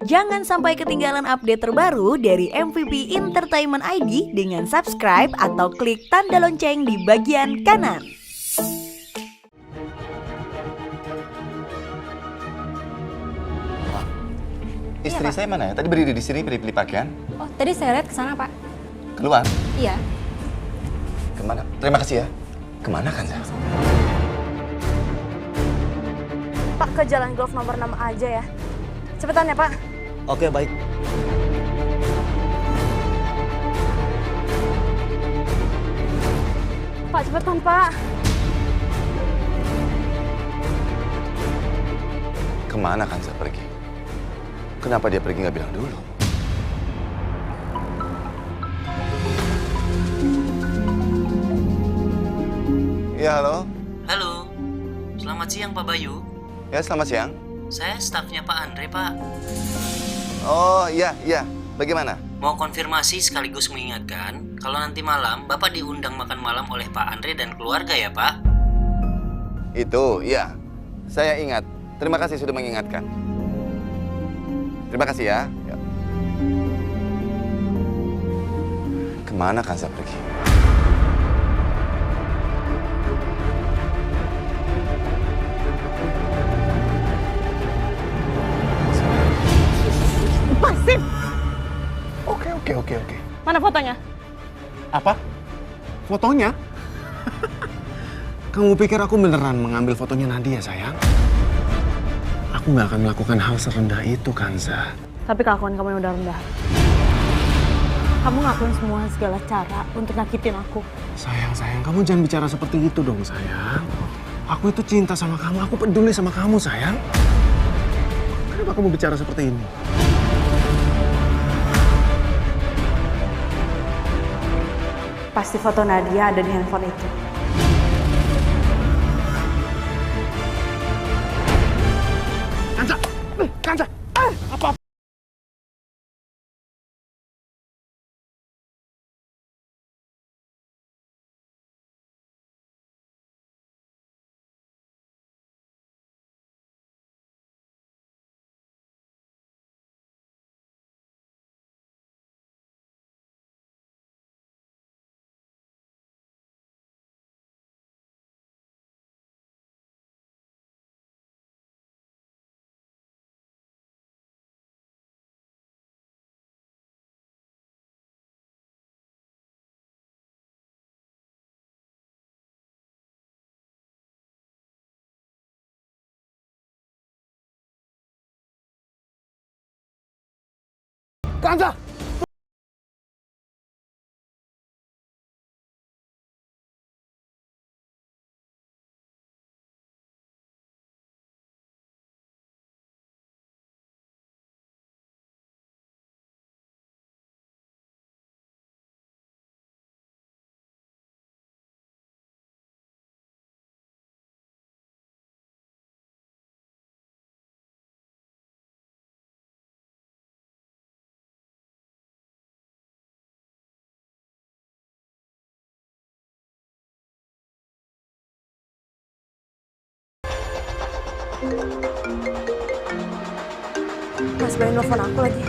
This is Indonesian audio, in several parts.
Jangan sampai ketinggalan update terbaru dari MVP Entertainment ID dengan subscribe atau klik tanda lonceng di bagian kanan. Istri saya mana ya? Tadi berdiri di sini pilih-pilih pakaian. Oh, tadi saya lihat ke sana, Pak. Keluar. Iya. Kemana? Terima kasih ya. Kemana kan, Sa? Pak, ke Jalan Golf nomor 6 aja ya. Cepetan ya, Pak. Oke, baik. Pak, cepetan, Pak. Kemana kan saya pergi? Kenapa dia pergi nggak bilang dulu? Ya, halo. Halo, selamat siang Pak Bayu. Ya, selamat siang. Saya stafnya Pak Andre, Pak. Oh, iya, iya. Bagaimana? Mau konfirmasi sekaligus mengingatkan, kalau nanti malam Bapak diundang makan malam oleh Pak Andre dan keluarga ya, Pak? Itu, iya. Saya ingat. Terima kasih sudah mengingatkan. Terima kasih ya. Ya. Kemana kan saya pergi? Masif! Oke. Mana fotonya? Apa? Fotonya? Kamu pikir aku beneran mengambil fotonya Nadia, sayang? Aku nggak akan melakukan hal serendah itu, Kanza. Tapi kelakuan kamu yang udah rendah. Kamu ngakuin semua segala cara untuk nyakitin aku. Sayang, kamu jangan bicara seperti itu dong, sayang. Aku itu cinta sama kamu, aku peduli sama kamu, sayang. Kenapa kamu bicara seperti ini? Pasti foto Nadia ada di handphone itu. Kanza! Apa? Kanza! Mas Bayu nelfon aku lagi.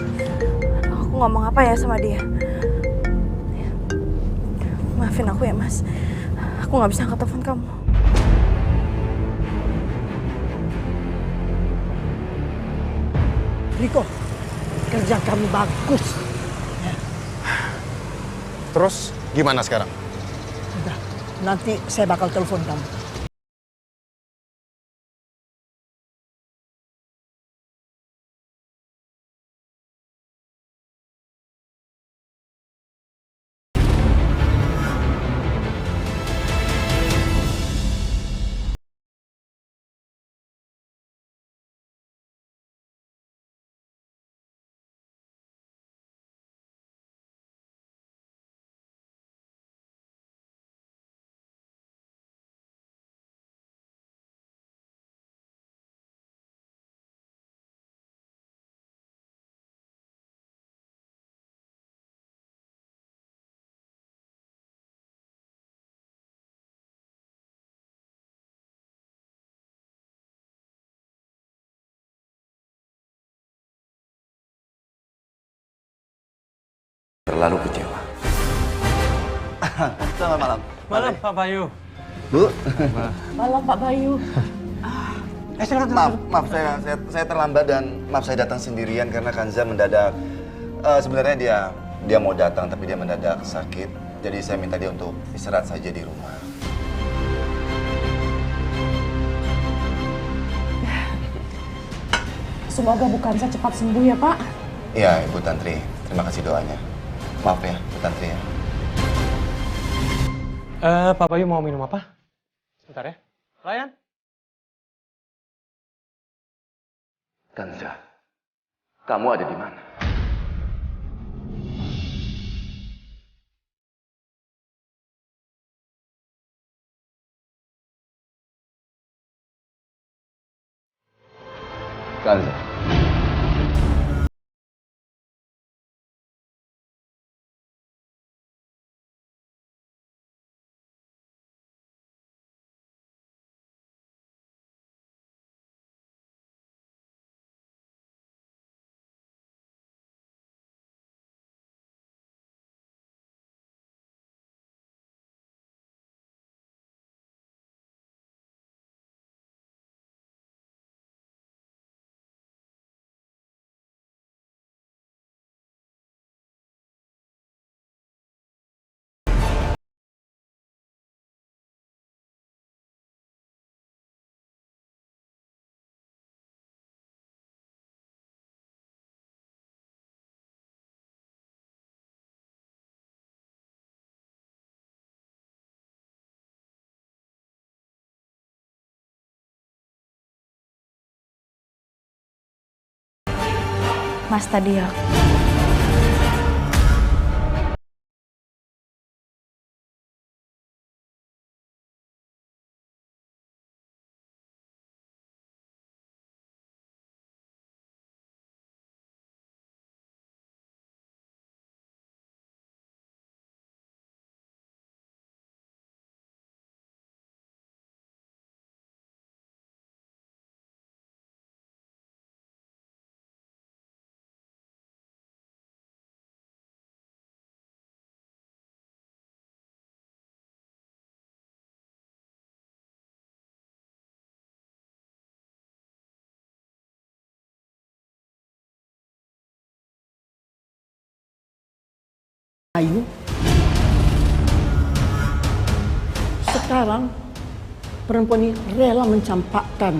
Aku ngomong apa ya sama dia? Maafin aku ya, Mas. Aku nggak bisa angkat telepon kamu. Riko, kerja kamu bagus. Terus gimana sekarang? Udah, nanti saya bakal telepon kamu. terlalu kecewa. Selamat malam. Malam, Pak Bayu. Bu. Malam Pak Bayu. Maaf saya terlambat dan maaf saya datang sendirian karena Kanza mendadak. Sebenarnya dia mau datang tapi dia mendadak sakit. Jadi saya minta dia untuk istirahat saja di rumah. Semoga Bu Kanza cepat sembuh ya Pak. Iya, Ibu Tantri. Terima kasih doanya. Maaf ya, Bu Tantri ya. Pak Bayu mau minum apa? Sebentar ya. Layan. Kanza, kamu ada di mana? Kanza. Mas tadi ya. Ayu, sekarang perempuan ini rela mencampakkan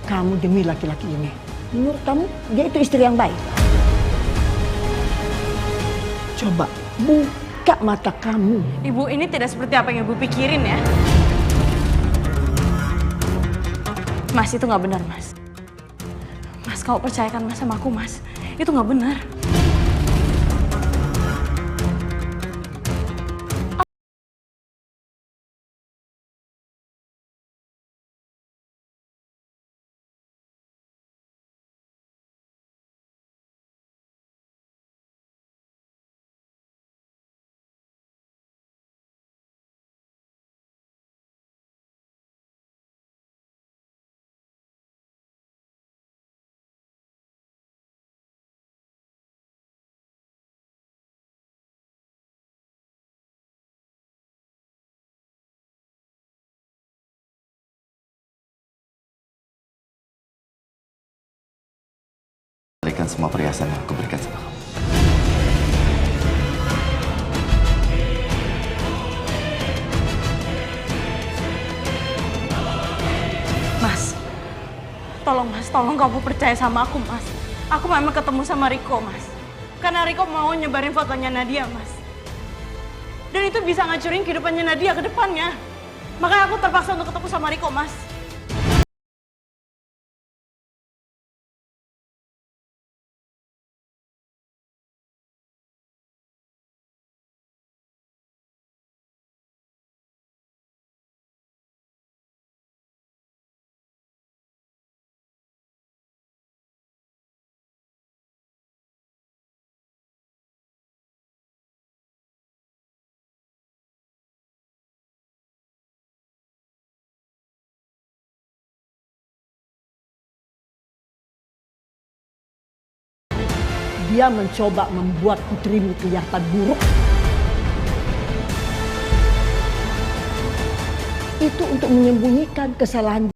kamu demi laki-laki ini. Menurut kamu, dia itu istri yang baik? Coba buka mata kamu. Ibu ini tidak seperti apa yang Ibu pikirin ya. Mas, itu nggak benar, Mas. Mas, kau percayakan Mas sama aku, Mas. Itu nggak benar. Berikan semua perhiasan yang aku berikan sama kamu. Mas, tolong kamu percaya sama aku, Mas. Aku memang ketemu sama Riko, Mas. Karena Riko mau nyebarin fotonya Nadia, Mas. Dan itu bisa ngancurin kehidupannya Nadia ke depannya. Makanya aku terpaksa untuk ketemu sama Riko, Mas. dia mencoba membuat putrimu kelihatan buruk. Itu untuk menyembunyikan kesalahan.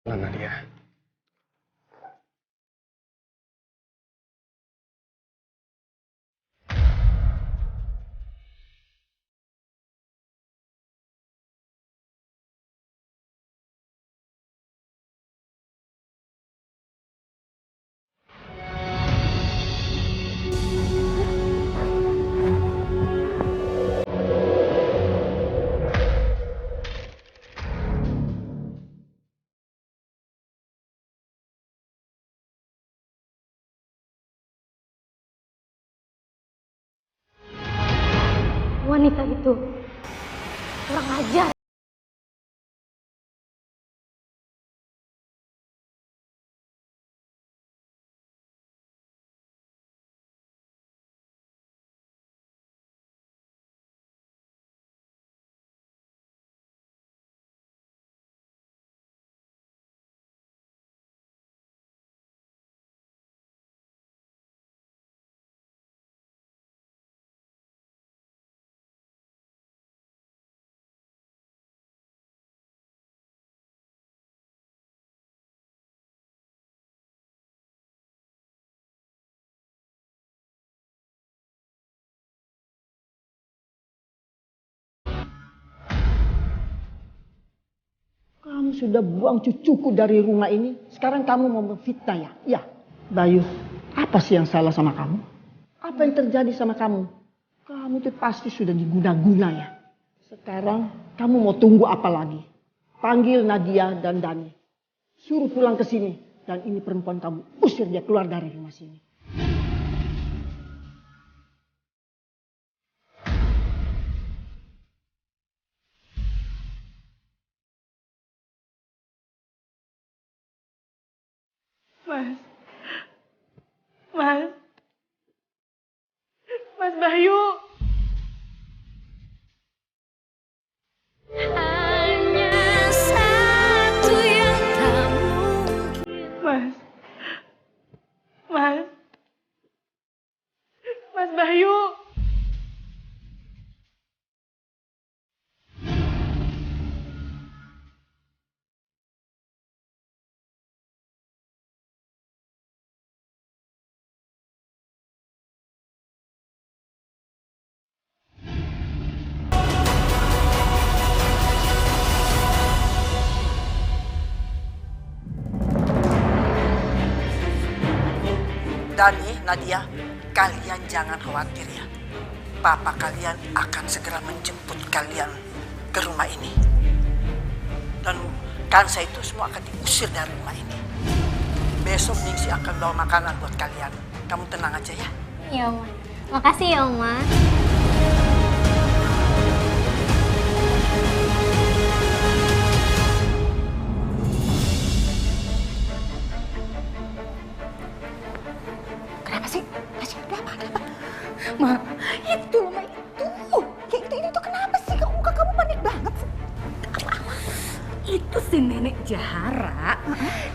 Mana dia? Wanita itu kurang ajar. Kamu sudah buang cucuku dari rumah ini. Sekarang kamu mau memfitnah ya? Ya, Bayu. Apa sih yang salah sama kamu? Apa yang terjadi sama kamu? Kamu itu pasti sudah diguna-guna ya. Sekarang kamu mau tunggu apa lagi? Panggil Nadia dan Dani. Suruh pulang ke sini. Dan ini perempuan kamu usir dia keluar dari rumah sini. Mas. Mas. Mas Bayu. Hanya satu yang tak mungkin. Mas. Mas. Mas Bayu. Dani, Nadia, kalian jangan khawatir ya. Papa kalian akan segera menjemput kalian ke rumah ini. Dan Kansa itu semua akan diusir dari rumah ini. Besok Ningsi akan bawa makanan buat kalian. Kamu tenang aja ya. Iya, Oma. Makasih ya, Oma. Kenapa sih? Kenapa? Ma, itu loh, Ma, itu. Kayak itu kenapa sih? Muka kamu panik banget sih. Itu si nenek Jahara.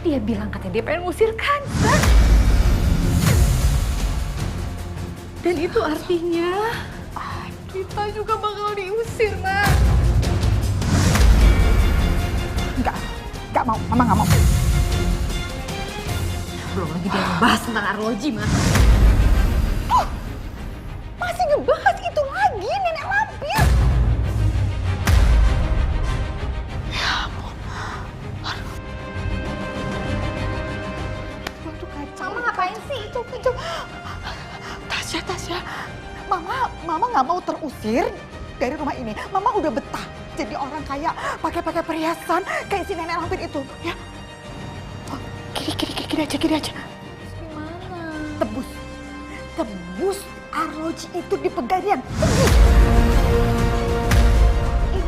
Dia bilang katanya dia pengen ngusir Kansa. Dan itu artinya kita juga bakal diusir, Ma. Enggak mau. Mama nggak mau. Belum lagi dia ngebahas tentang arloji, Ma. Masih ngebahas itu lagi, nenek lampir. Ya ampun. Aduh, Mama ngapain sih itu? Tasya. Mama nggak mau terusir dari rumah ini. Mama udah betah jadi orang kaya, pakai perhiasan kayak si nenek lampir itu, ya. Oh, kiri aja. Gimana? Tebus arloji itu di Pegadaian.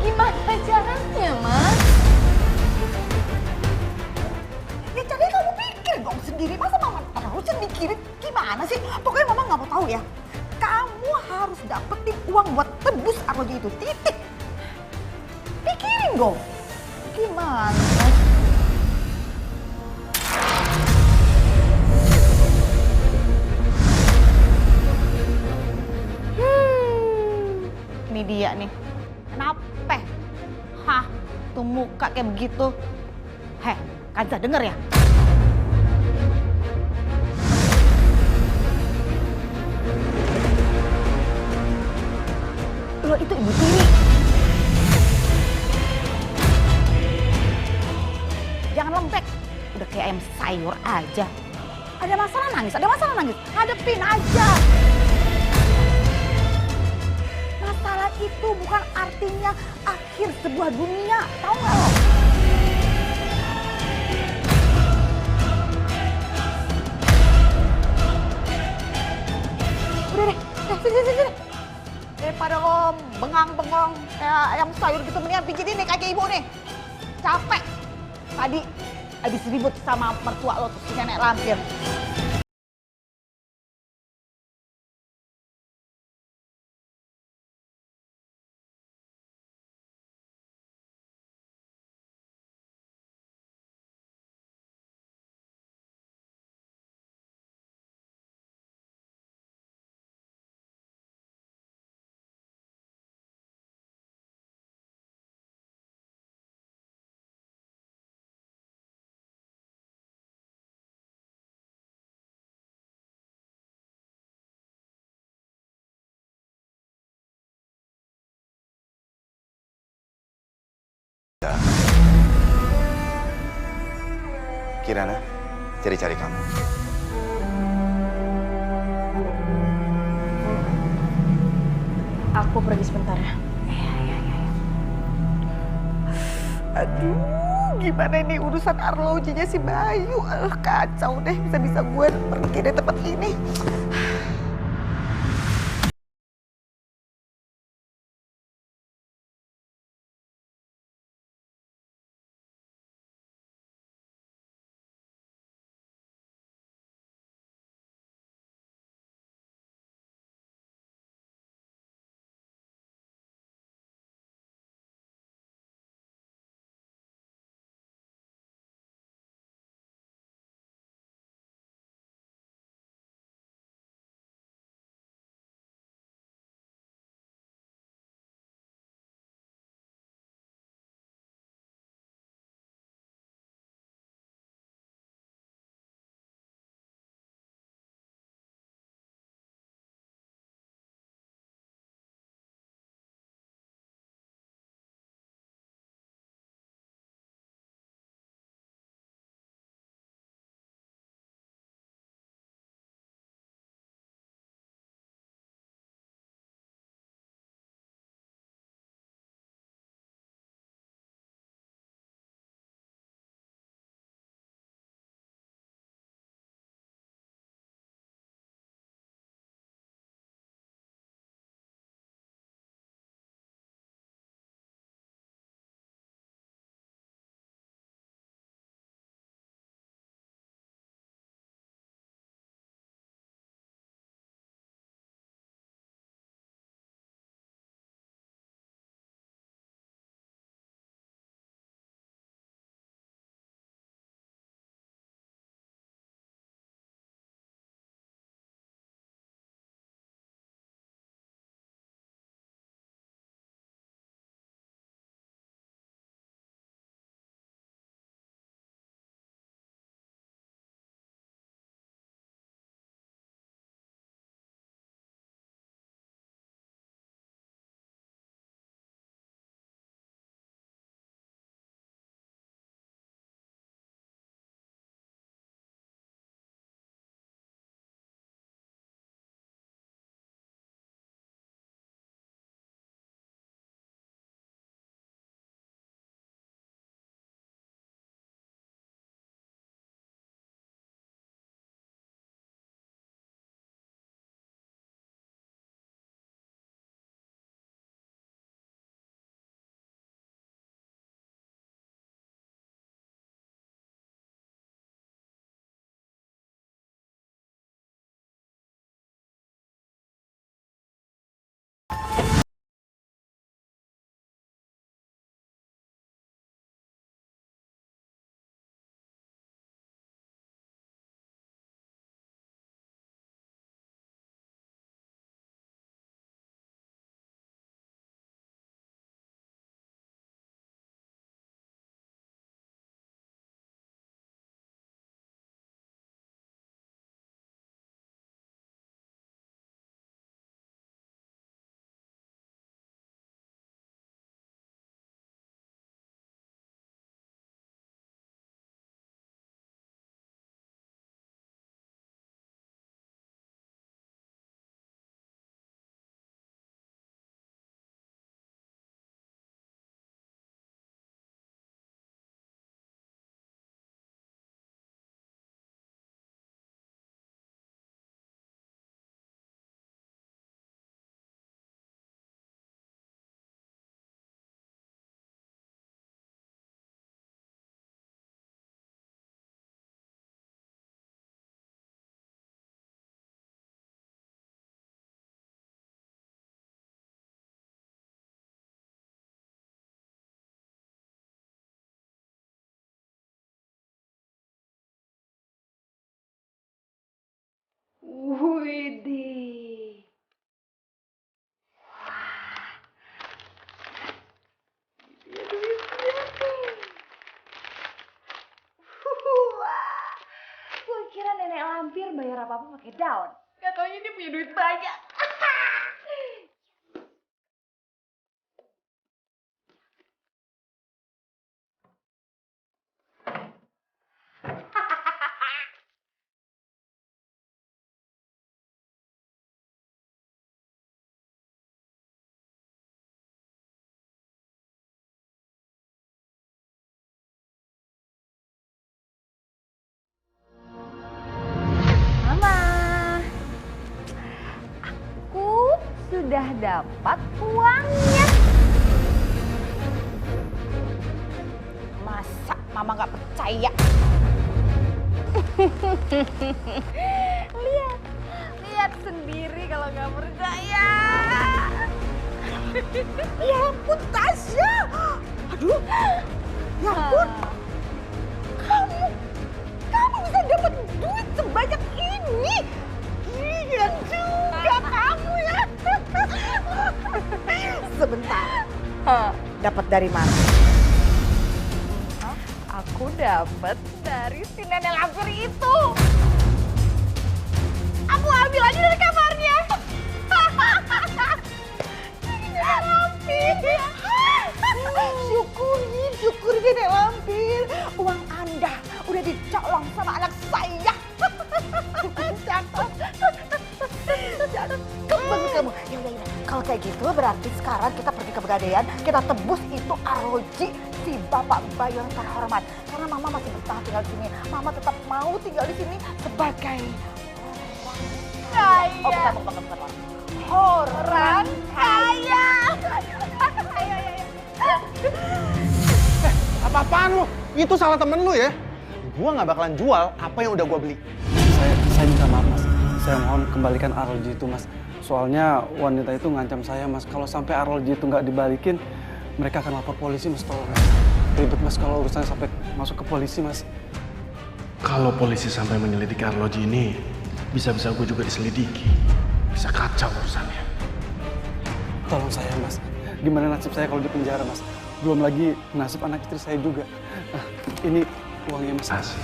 Gimana caranya, Mas? Ya jadi kamu pikir dong sendiri, masa mama terus mikirin gimana sih? Pokoknya mama nggak mau tahu ya. Kamu harus dapetin uang buat tebus arloji itu, titik. Pikirin dong, gimana? Ini dia nih. Kenapa? Hah, tuh muka kayak begitu. Heh, Kanza denger ya? Lo itu ibu tiri. Jangan lembek. Udah kayak ayam sayur aja. Ada masalah nangis. Hadepin aja. Masalah itu bukan artinya akhir sebuah dunia. Tahu nggak lo? Udah deh. Sini. Daripada lo bengang-bengong kayak ayam sayur gitu, mendingan pijitin nih kaki ibu nih. Capek. Tadi habis ribut sama mertua lo tuh, si nenek lampir. Kirana, cari-cari kamu. Aku pergi sebentar ya. Aduh, gimana ini urusan arlojinya si Bayu? Kacau deh, bisa-bisa gue pergi dari tempat ini. Widih. Wah, gue kira nenek lampir bayar apa-apa pakai daun. Gak taunya dia punya duit banyak. Mama, aku sudah dapat uangnya. Masa mama nggak percaya? Lihat sendiri kalau nggak percaya. Ya ampun Tasya. Aduh. Ya ampun. Kamu bisa dapat duit sebanyak ini. Gila juga kamu ya. Sebentar. Dapat dari mana? Aku dapat dari si nenek lampir itu. Aku ambil aja dari kamarnya. Nenek lampir. Syukuri Nenek Lampir. Uang Anda udah dicolong sama anak saya. Kembali kamu. Ya, kalau kayak gitu berarti sekarang kita pergi ke Pegadaian, kita tebus itu arloji si Bapak Bayu yang terhormat. Karena Mama masih bertahan tinggal di sini. Mama tetap mau tinggal di sini sebagai Kaya. bukan. Orang kaya. Apa-apaan lu? Itu salah temen lu ya. Gua nggak bakalan jual apa yang udah gua beli. Saya minta maaf mas, saya mohon kembalikan arloji itu mas. Soalnya wanita itu ngancam saya mas, kalau sampai arloji itu nggak dibalikin, mereka akan lapor polisi mas. Tolong mas, ribet mas kalau urusannya sampai masuk ke polisi mas. Kalau polisi sampai menyelidiki arloji ini, bisa-bisa gue juga diselidiki. Bisa kacau urusannya. Tolong saya mas, gimana nasib saya kalau di penjara mas? Belum lagi nasib anak istri saya juga. Nah, ini uangnya mas. Hasil.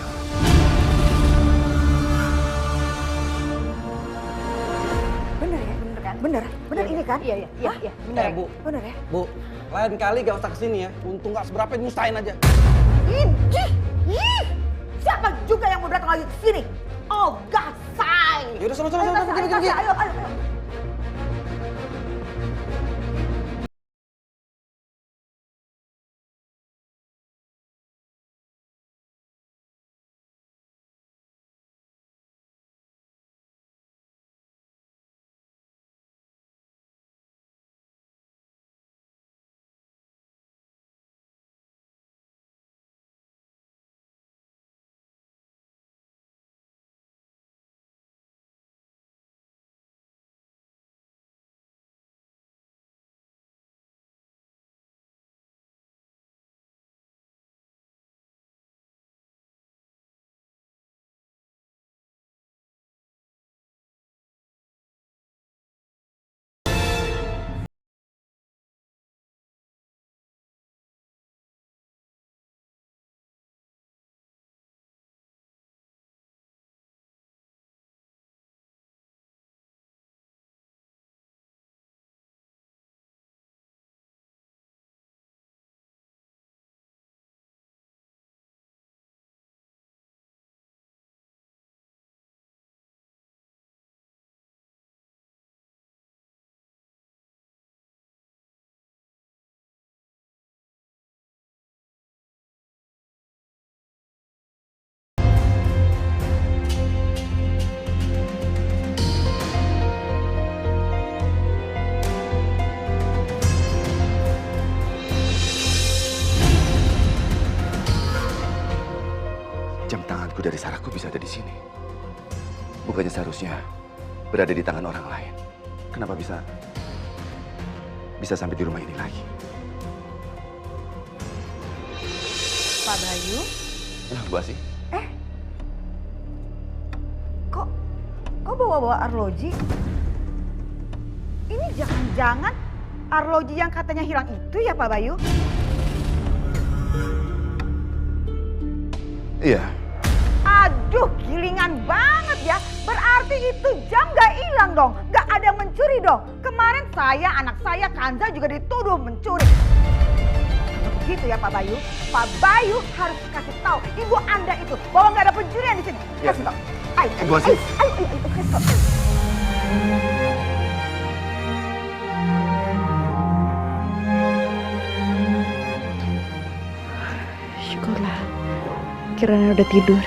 Bener ya, bener kan? Bener ini kan? Iya, bener ya? Bu. Bener ya? Bu, lain kali gak usah kesini ya. Untung gak seberapa, nyusahin aja. Ih, siapa juga yang mau datang lagi ke sini? Oh, gasai! Yaudah, sana, Gasai, ayo. Jam tanganku dari Sarahku bisa ada di sini. Bukannya seharusnya berada di tangan orang lain. Kenapa bisa sampai di rumah ini lagi? Pak Bayu? Nah, Bu Asih. kok bawa-bawa arloji? Ini jangan-jangan arloji yang katanya hilang itu ya Pak Bayu? Iya. Aduh, gilingan banget ya. Berarti itu jam gak hilang dong. Gak ada yang mencuri dong. Kemarin saya, anak saya, Kanza juga dituduh mencuri. Kalau begitu ya Pak Bayu. Pak Bayu harus kasih tahu ibu Anda itu bahwa gak ada pencurian di sini. Ya. Kasih tahu. Ayo, Ibu Asih. ayo, kasih tahu. Syukurlah, Kirana udah tidur.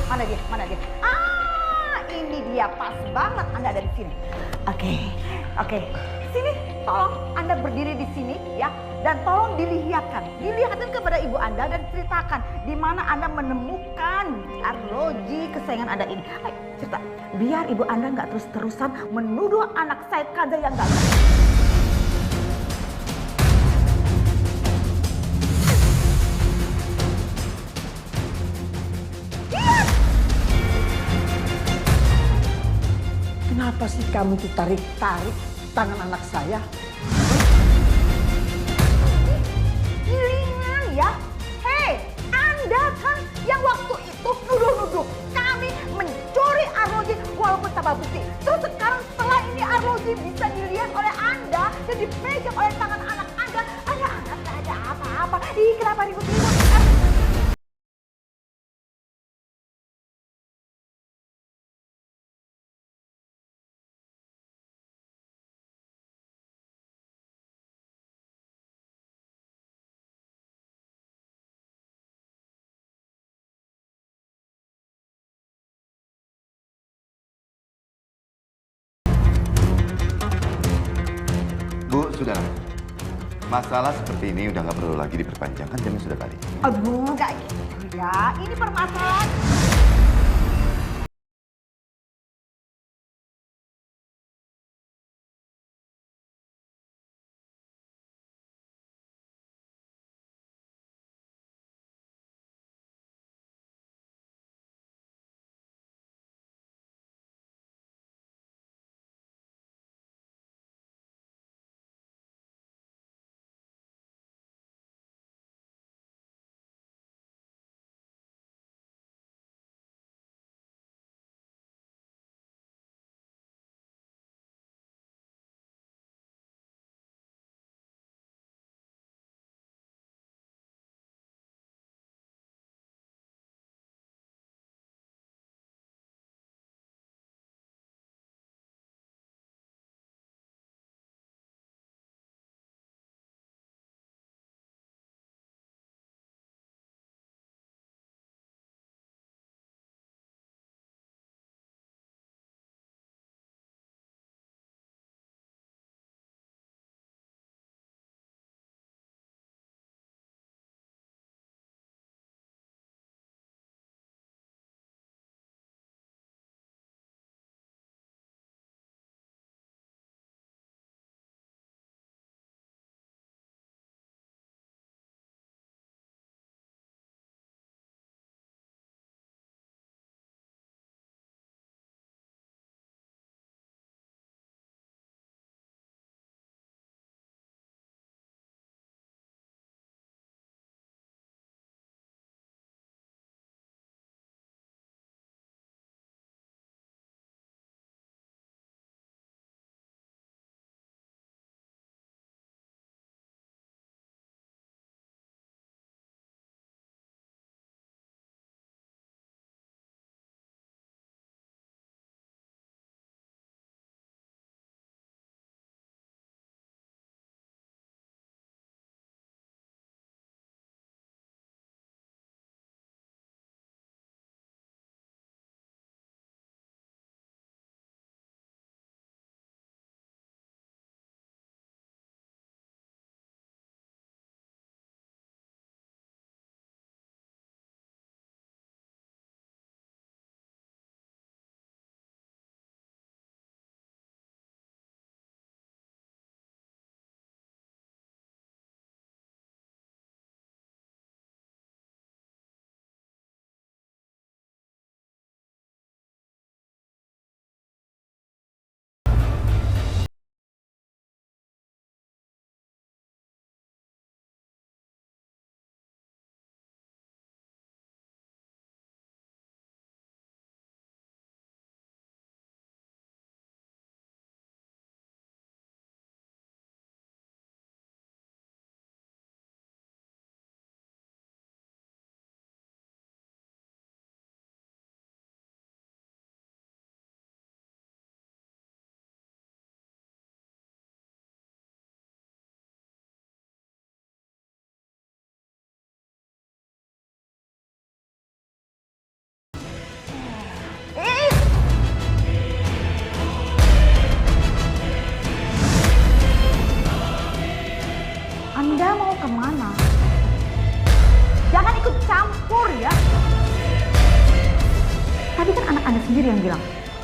Mana dia? Mana dia? Ah, ini dia pas banget Anda ada di sini. Oke. Sini, tolong Anda berdiri di sini ya, dan tolong dilihatkan kepada ibu Anda dan ceritakan di mana Anda menemukan arloji kesayangan Anda ini. Ayo, cerita. Biar ibu Anda nggak terus-terusan menuduh anak saya Kanza yang nggak benar. Kenapa sih kamu tuh tarik-tarik tangan anak saya? Gilingan ya. Hei, Anda kan yang waktu itu nuduh-nuduh kami mencuri arloji walaupun tanpa bukti. Terus sekarang setelah ini arloji bisa dilihat oleh Anda dan dipegang oleh tangan anak Anda. Anak tak ada apa-apa. Ih, kenapa ribut-ribut? Bu, sudah. Masalah seperti ini udah nggak perlu lagi diperpanjang, kan jamnya sudah balik. Aduh, nggak gitu ya. Ini permasalahan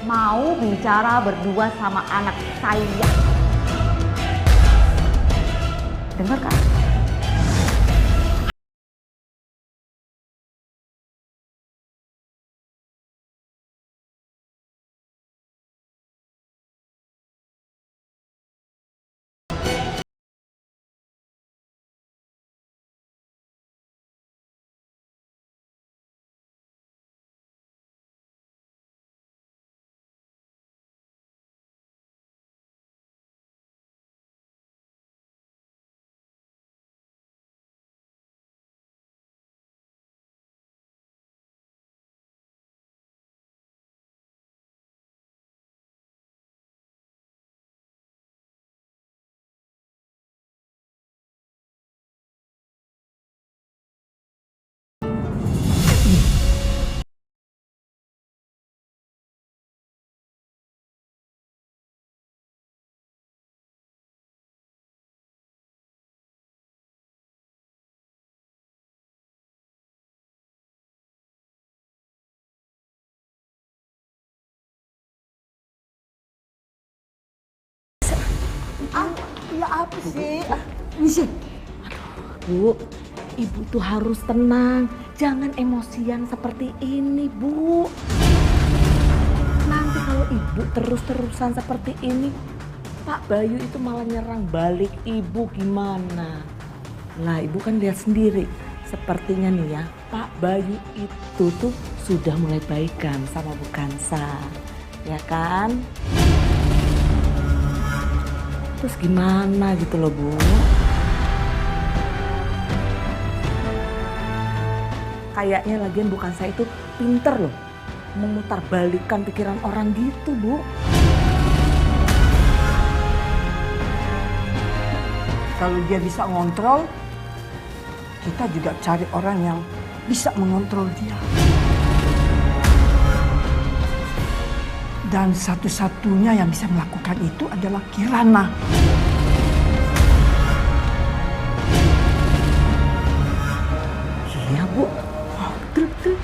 mau bicara berdua sama anak saya. Dengar kan? Ya apa sih? Misi. Bu, ibu tuh harus tenang. Jangan emosian seperti ini, Bu. Nanti kalau ibu terus-terusan seperti ini, Pak Bayu itu malah nyerang balik ibu gimana? Lah, ibu kan lihat sendiri. Sepertinya nih ya, Pak Bayu itu tuh sudah mulai baikan sama Bu Kansa. Ya kan? Terus gimana gitu loh, Bu? Kayaknya lagian bukan saya itu pinter loh. Memutarbalikkan pikiran orang gitu, Bu. Kalau dia bisa ngontrol, kita juga cari orang yang bisa mengontrol dia. Dan satu-satunya yang bisa melakukan itu adalah Kirana. Iya, Bu. Oh, betul.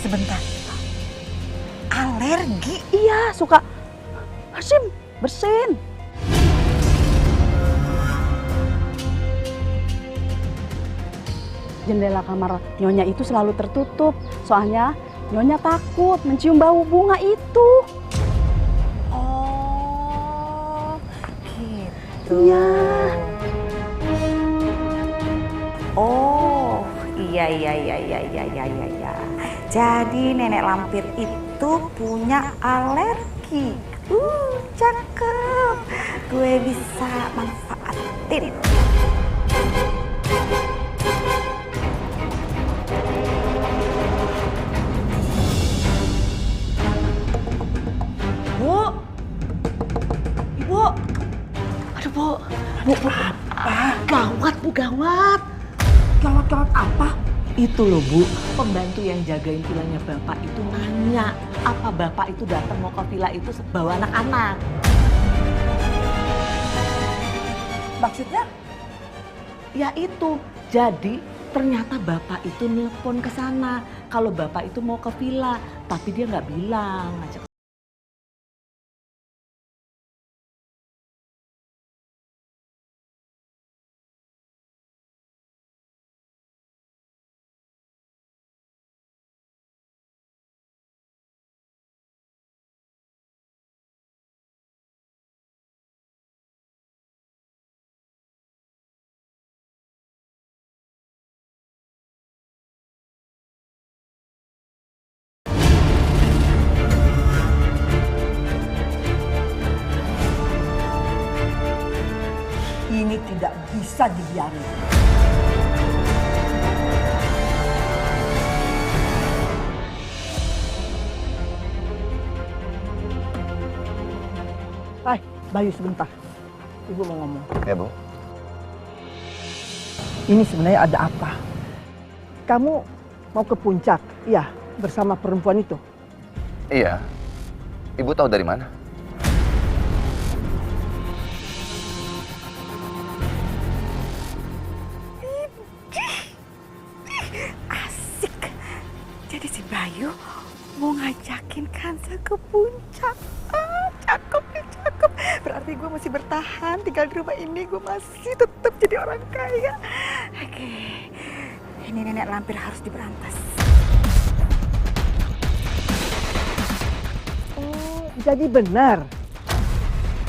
Sebentar. Alergi? Iya, suka. Hasim, bersin. Jendela kamar Nyonya itu selalu tertutup. Soalnya Nyonya takut mencium bau bunga itu. Oh, gitu. Iya. Oh, iya. Jadi nenek lampir itu punya alergi. Cakep. Gue bisa manfaatin. Bu. Ibu. Aduh, Bu. Bu. Gawat, Bu, gawat. Gawat apa? Itu loh, Bu, pembantu yang jagain vilanya Bapak itu nanya apa Bapak itu datang mau ke villa itu bawa anak-anak. Maksudnya? Ya itu, jadi ternyata bapak itu nelpon ke sana kalau bapak itu mau ke villa, tapi dia nggak bilang ngajak. Ini tidak bisa dibiarkan. Hai, Bayu sebentar. Ibu mau ngomong. Ya, Bu. Ini sebenarnya ada apa? Kamu mau ke puncak, iya, bersama perempuan itu? Iya. Ibu tahu dari mana? Asik. Jadi si Bayu mau ngajakin Kanza ke puncak. Cakep nih, cakep. Berarti gue masih bertahan tinggal di rumah ini. Gue masih tetap jadi orang kaya. Oke. Ini nenek lampir harus diberantas. Oh, jadi benar.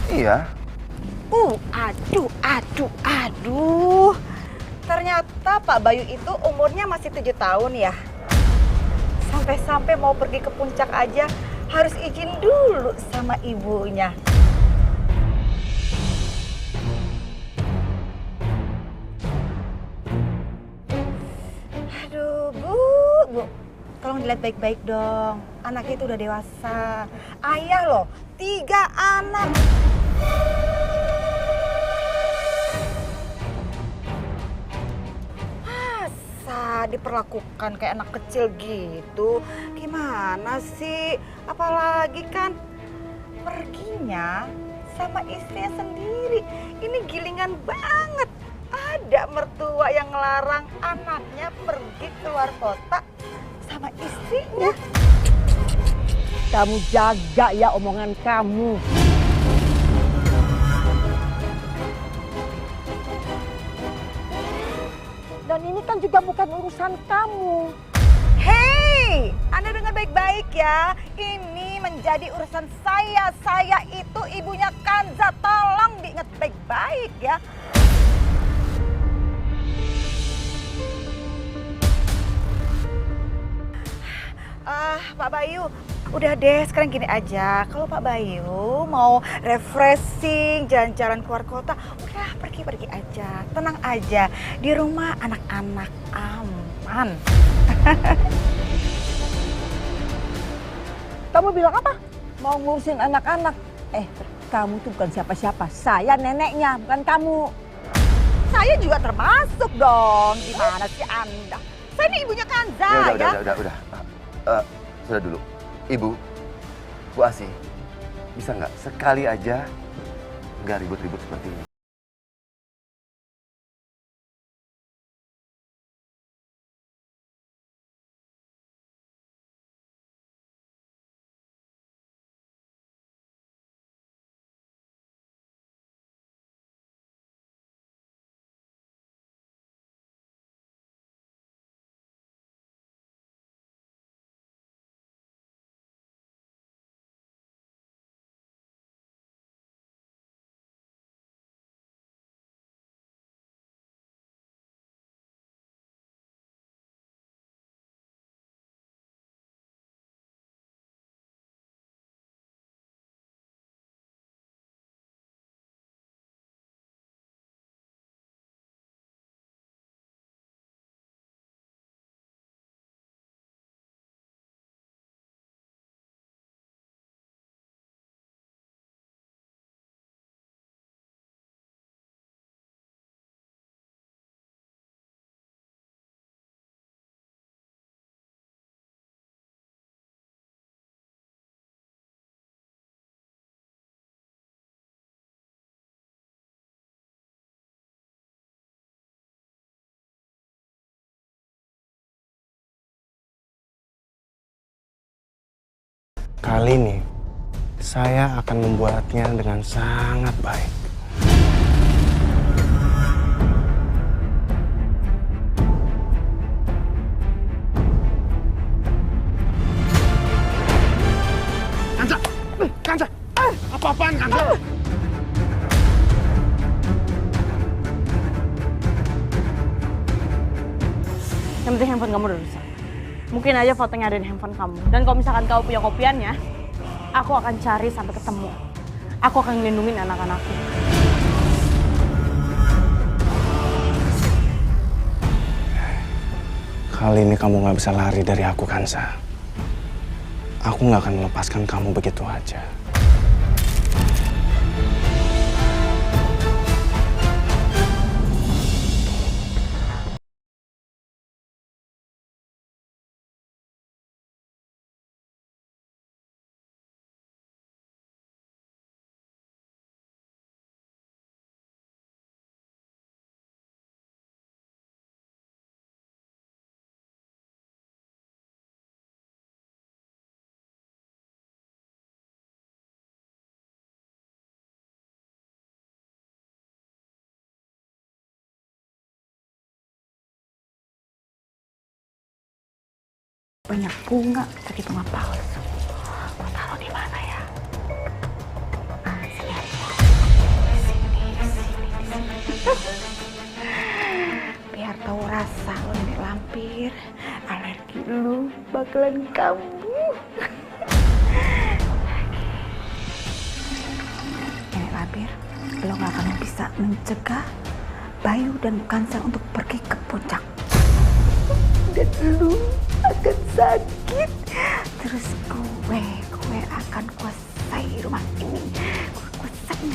Iya. Aduh. Ternyata Pak Bayu itu umurnya masih 7 tahun ya. Sampai-sampai mau pergi ke puncak aja harus izin dulu sama ibunya. Aduh, Bu. Tolong dilihat baik-baik dong. Anaknya itu udah dewasa. Ayah loh, 3 anak. Masa diperlakukan kayak anak kecil gitu? Gimana sih? Apalagi kan perginya sama istrinya sendiri. Ini gilingan banget. Ada mertua yang ngelarang anaknya pergi keluar kota sama istrinya. Kamu jaga ya omongan kamu. Dan ini kan juga bukan urusan kamu. Hei, Anda dengar baik-baik ya. Ini menjadi urusan saya. Saya itu ibunya Kanza. Tolong diingat baik-baik ya. Pak Bayu, udah deh sekarang gini aja. Kalau Pak Bayu mau refreshing, jalan-jalan keluar kota, udah pergi-pergi aja. Tenang aja, di rumah anak-anak aman. Kamu bilang apa? Mau ngurusin anak-anak? Kamu tuh bukan siapa-siapa. Saya neneknya, bukan kamu. Saya juga termasuk dong. Gimana sih Anda? Saya ini ibunya Kanza ya. Udah. Sudah dulu. Ibu, Bu Asih, bisa nggak sekali aja nggak ribut-ribut seperti ini? Kali ini, saya akan membuatnya dengan sangat baik. Kansa! Apa-apaan, Kansa? Yang penting handphone kamu udah rusak. Mungkin aja fotonya ada di handphone kamu. Dan kalau misalkan kamu punya kopiannya, aku akan cari sampai ketemu. Aku akan ngelindungin anak-anakku. Kali ini kamu gak bisa lari dari aku, Kansa. Aku gak akan melepaskan kamu begitu aja. Banyak bunga, tapi bunga palsu. Gue taruh di mana ya? Sini aja. Sini. Biar tahu rasa lo nenek lampir, alergi lu bakalan kambuh. Nenek lampir, lo gak akan bisa mencegah Bayu dan Kansa untuk pergi ke puncak. Dan lu akan sakit. Terus gue akan kuasai rumah ini. Gue kuasai.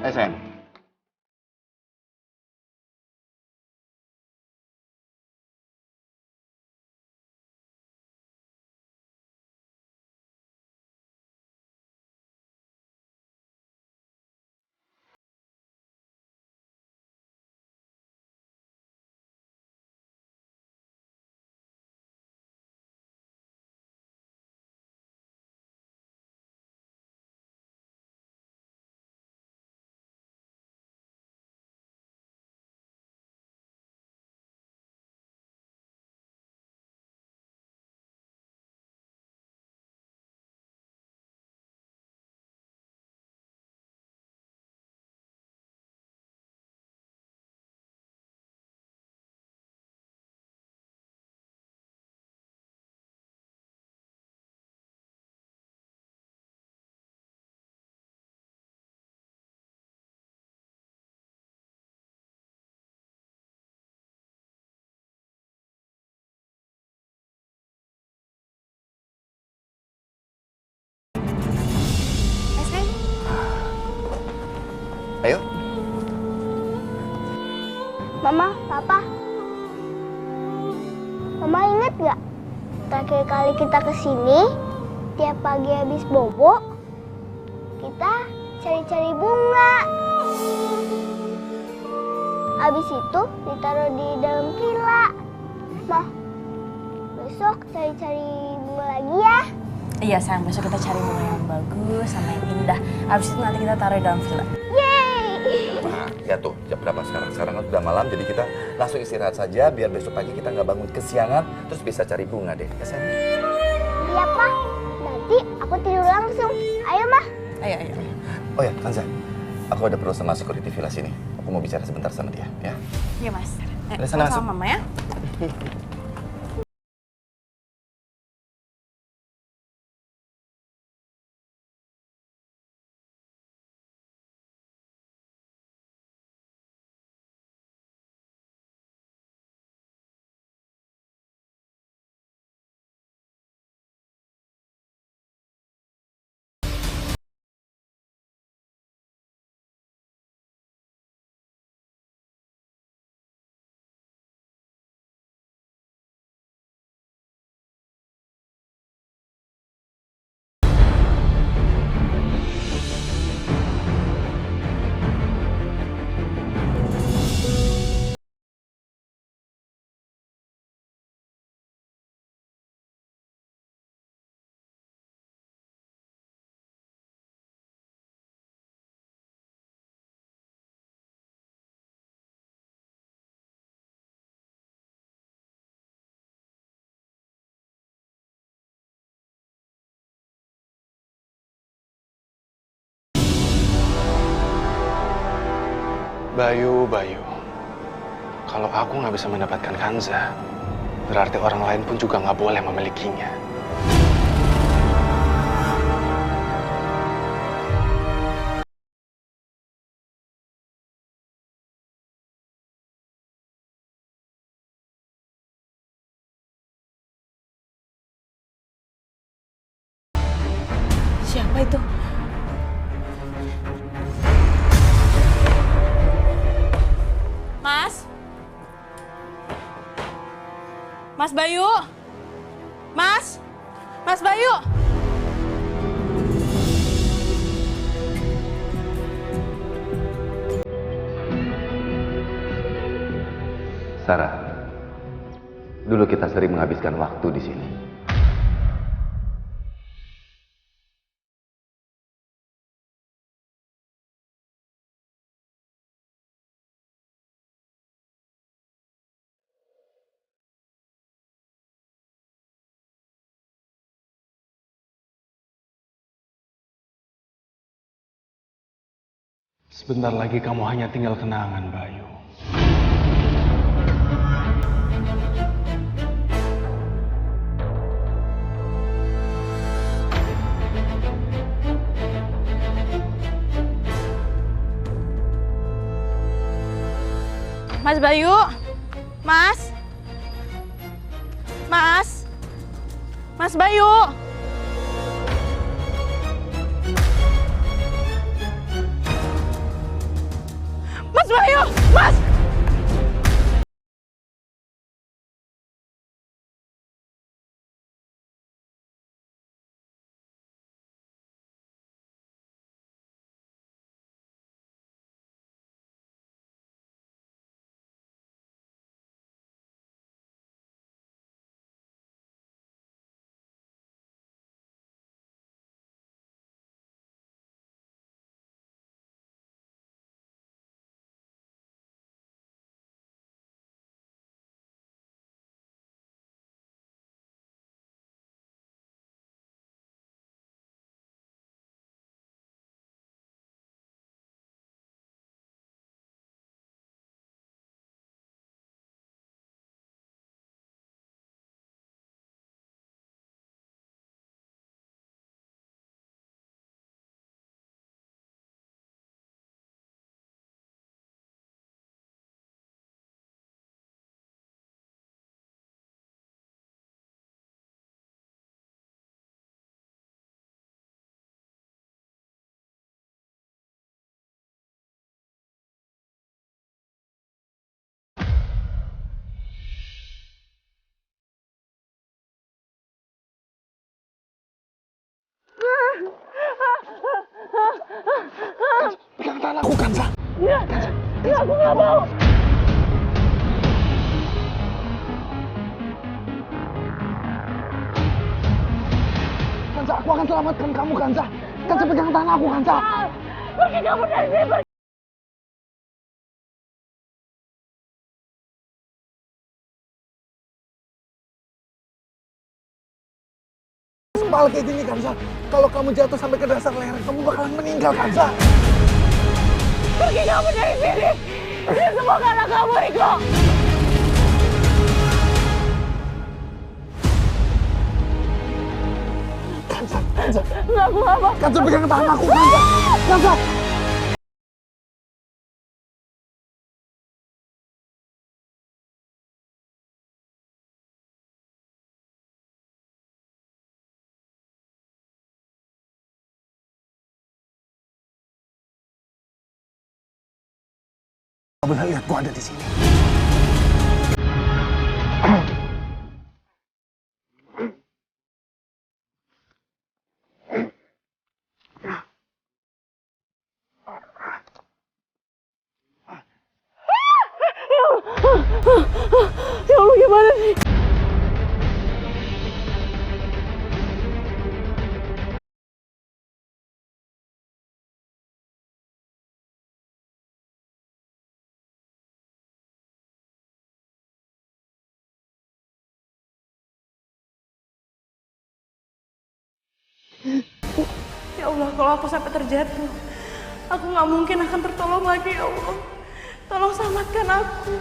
Sayang. Ayo. Mama, Papa. Mama ingat gak? Terakhir kali kita kesini, tiap pagi habis bobo, kita cari-cari bunga. Habis itu ditaruh di dalam villa. Ma, besok cari-cari bunga lagi ya. Iya sayang, besok kita cari bunga yang bagus sama yang indah. Abis itu nanti kita taruh di dalam villa. Yeay! Nah, ya tuh, jam berapa sekarang? Sekarang kan udah malam, jadi kita langsung istirahat saja biar besok pagi kita nggak bangun kesiangan, terus bisa cari bunga deh. Ya, sayang? Iya, Pak. Nanti aku tidur langsung. Ayo, Ma. Ayo. Oh ya, Kanza, aku ada perlu sama security villa sini. Aku mau bicara sebentar sama dia, ya. Iya mas. Udah, sana masuk. Sama mama ya. Bayu. Kalau aku nggak bisa mendapatkan Kanza, berarti orang lain pun juga nggak boleh memilikinya. Siapa itu? Mas? Mas Bayu? Mas? Mas Bayu? Sarah, dulu kita sering menghabiskan waktu di sini. Sebentar lagi kamu hanya tinggal kenangan, Bayu. Mas Bayu? Mas? Mas? Mas Bayu? Mas Bayu! Mas! Pegang tangan aku, Kansa. Ya, aku nggak mau. Kansa, aku akan selamatkan kamu, Kansa. Kansa, pegang tangan aku, Kansa. Pergi kamu dari sini, pergi. Sempal kayak gini, Kansa. Kalau kamu jatuh sampai ke dasar leher, kamu bakalan meninggal, Kansa. Pergi kamu dari sini. Ini semua karena kamu, Riko. Kansa, Kansa. Nggak, aku nggak mau. Kansa, pegang tangan aku, Kansa. Kansa. Kamu benar lihat gua ada di sini. Ya Allah, gimana sih? Ya Allah, kalau aku sampai terjatuh, aku nggak mungkin akan tertolong lagi ya Allah. Tolong selamatkan aku.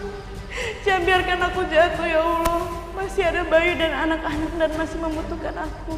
Jangan biarkan aku jatuh ya Allah. Masih ada bayi dan anak-anak dan masih membutuhkan aku.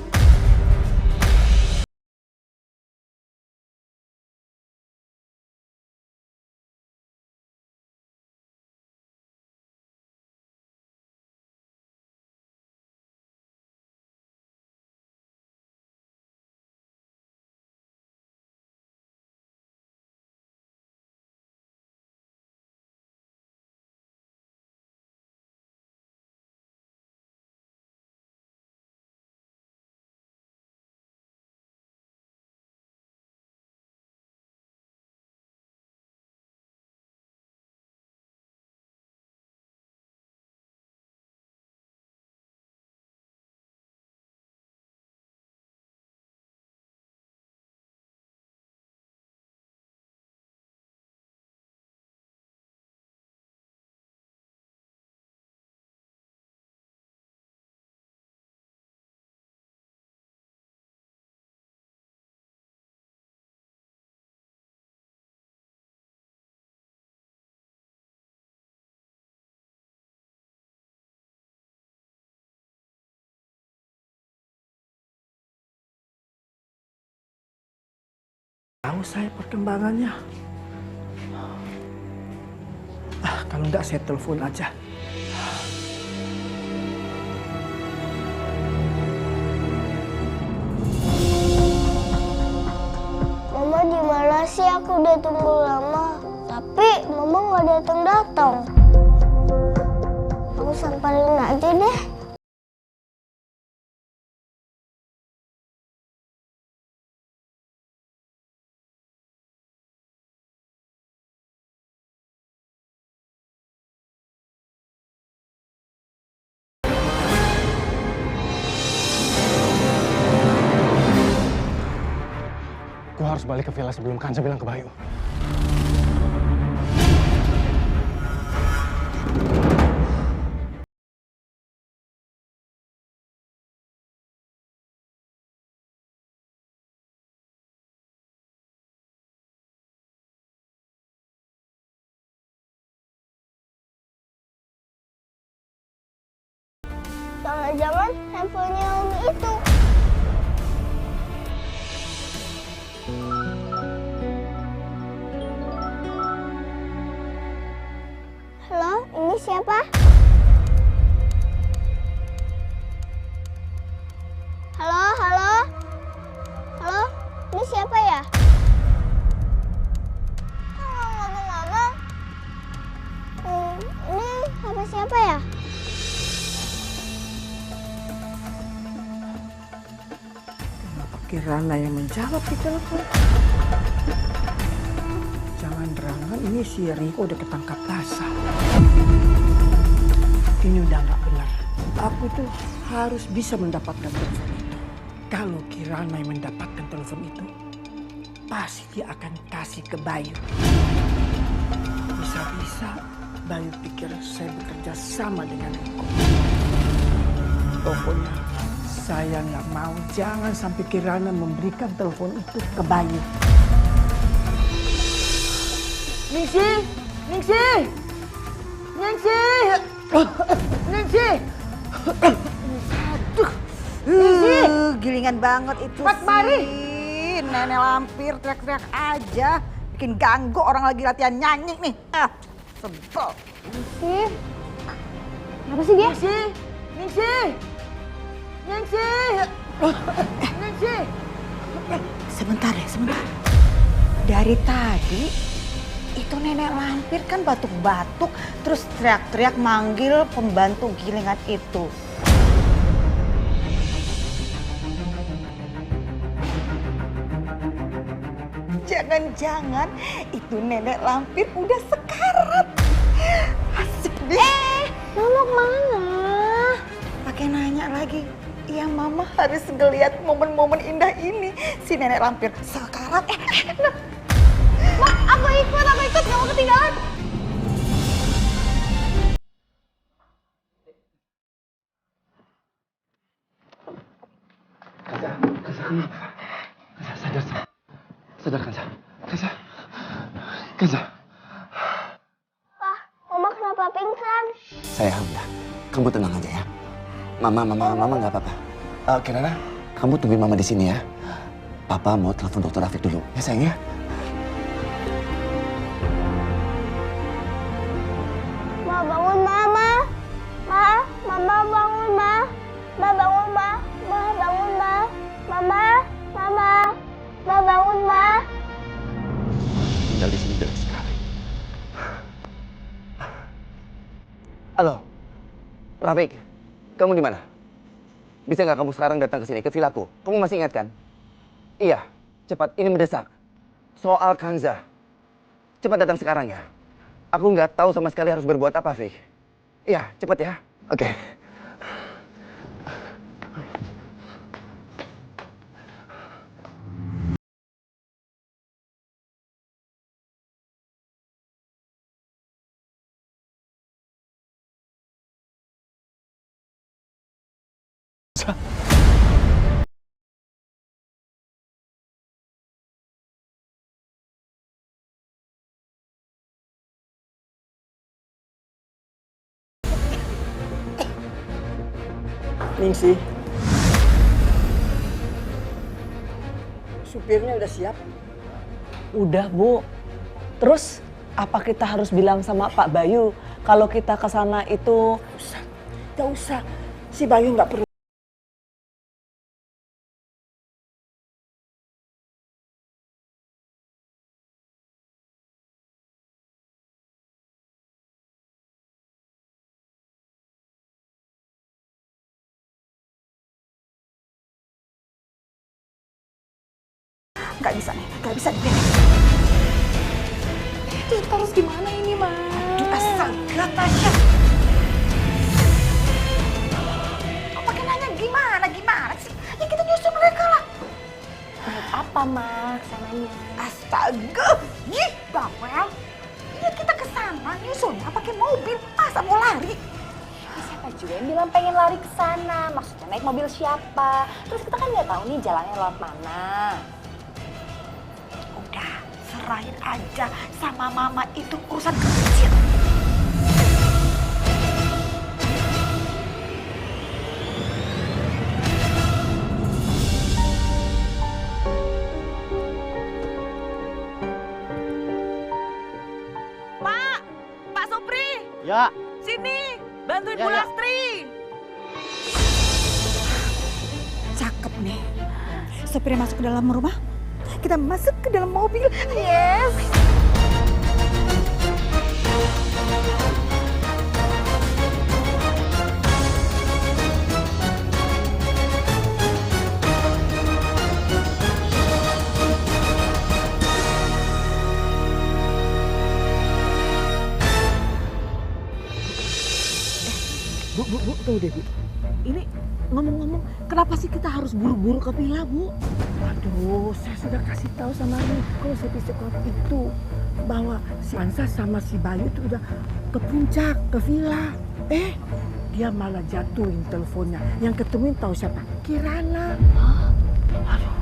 Tahu saya perkembangannya. Kalau enggak saya telepon aja. Mama di mana sih? Aku udah tunggu lama, tapi Mama nggak datang-datang. Aku samperin aja deh. Gua harus balik ke villa sebelum Kansa bilang ke Bayu. Jangan-jangan handphonenya Umi itu. Halo, ini siapa? Halo, halo? Halo, ini siapa ya? Ngomong-ngomong, ini HP siapa ya? Kenapa Kirana yang menjawab di telepon? Jangan-jangan ini si Riko udah ketangkap basah. Ini udah nggak benar. Aku tuh harus bisa mendapatkan telepon itu. Kalau Kirana yang mendapatkan telepon itu, pasti dia akan kasih ke Bayu. Bisa-bisa Bayu pikir saya bekerja sama dengan Riko. Pokoknya saya nggak mau, jangan sampai Kirana memberikan telepon itu ke Bayu. Ningsi! Ningsi! Ningsi! Ningsi! Aduh! Ningsi! Gilingan banget itu Cepat mari! Nenek lampir teriak-teriak aja. Bikin ganggu orang lagi latihan nyanyi nih. Sebel. Ningsi. Apa sih dia? Ningsi! Ningsi! Ningsi! Ningsi! Sebentar ya, sebentar. Dari tadi itu nenek lampir kan batuk-batuk terus teriak-teriak manggil pembantu gilingan itu. Jangan-jangan itu nenek lampir udah sekarat. Asik deh. Mama kemana? Pakai nanya lagi. Ya mama harus ngeliat momen-momen indah ini. Si nenek lampir sekarat. Ma, aku ikut, gak mau ketinggalan. Sadar Kanza. Pak, Mama kenapa pingsan? Sayang, udah. Kamu tenang aja ya. Mama nggak apa-apa. Kirana, kamu tungguin Mama di sini ya. Papa mau telepon Dokter Rafiq dulu, ya sayang ya. Ma, bangun Mama. Mama bangun Ma. Ma bangun Ma. Ma bangun Ma. Mama bangun Ma. Tinggal di sini jelek sekali. Halo, Rafiq, kamu di mana? Bisa nggak kamu sekarang datang ke sini, ke vilaku? Kamu masih ingat kan? Iya, cepat, ini mendesak. Soal Kanza. Cepat datang sekarang ya. Aku nggak tahu sama sekali harus berbuat apa, Fik. Iya, cepat ya. Oke. Ningsi. Supirnya udah siap? Udah, Bu. Terus apa kita harus bilang sama Pak Bayu kalau kita ke sana itu? Gak usah. Si Bayu nggak perlu. Nggak bisa nih, nggak bisa nih. Terus harus gimana ini, Ma? Aduh, astaga, Tasya. Kok pakai nanya gimana sih? Ya kita nyusul mereka lah. Naik apa, Ma, kesananya? Astaga, yih, bawel. Ya kita ke sana nyusulnya pakai mobil, masa mau lari? Siapa juga yang bilang pengen lari ke sana? Maksudnya naik mobil siapa? Terus kita kan nggak tahu nih jalannya lewat mana. Udah, serahin aja sama mama, itu urusan kecil. Pak Sopri, Ya, sini, bantuin Ya, Bu ya. Lastri. Cakep nih. Supirnya masuk ke dalam rumah, kita masuk ke dalam mobil. Yes. Tuh deh Bu, ini ngomong-ngomong, kenapa sih kita harus buru-buru ke villa Bu? Aduh, saya sudah kasih tahu sama Riko si psikopat itu bahwa si Ansa sama si Bayu itu udah ke puncak, ke villa. Dia malah jatuhin teleponnya. Yang ketemuin tahu siapa? Kirana. Aduh.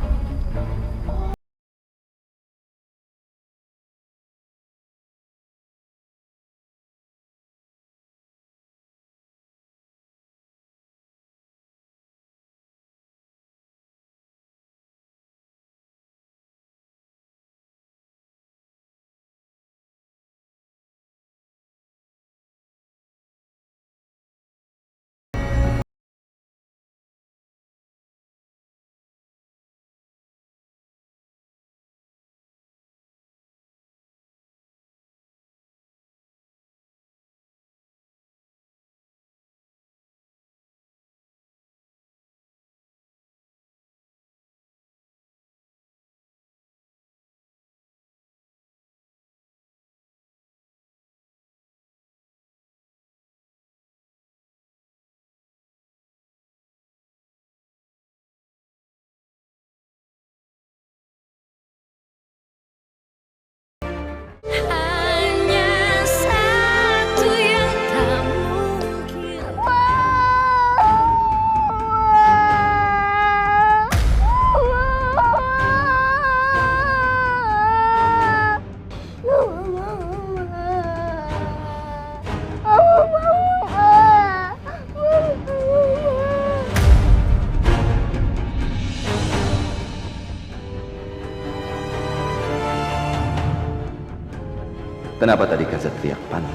Kenapa tadi Kanza teriak panik?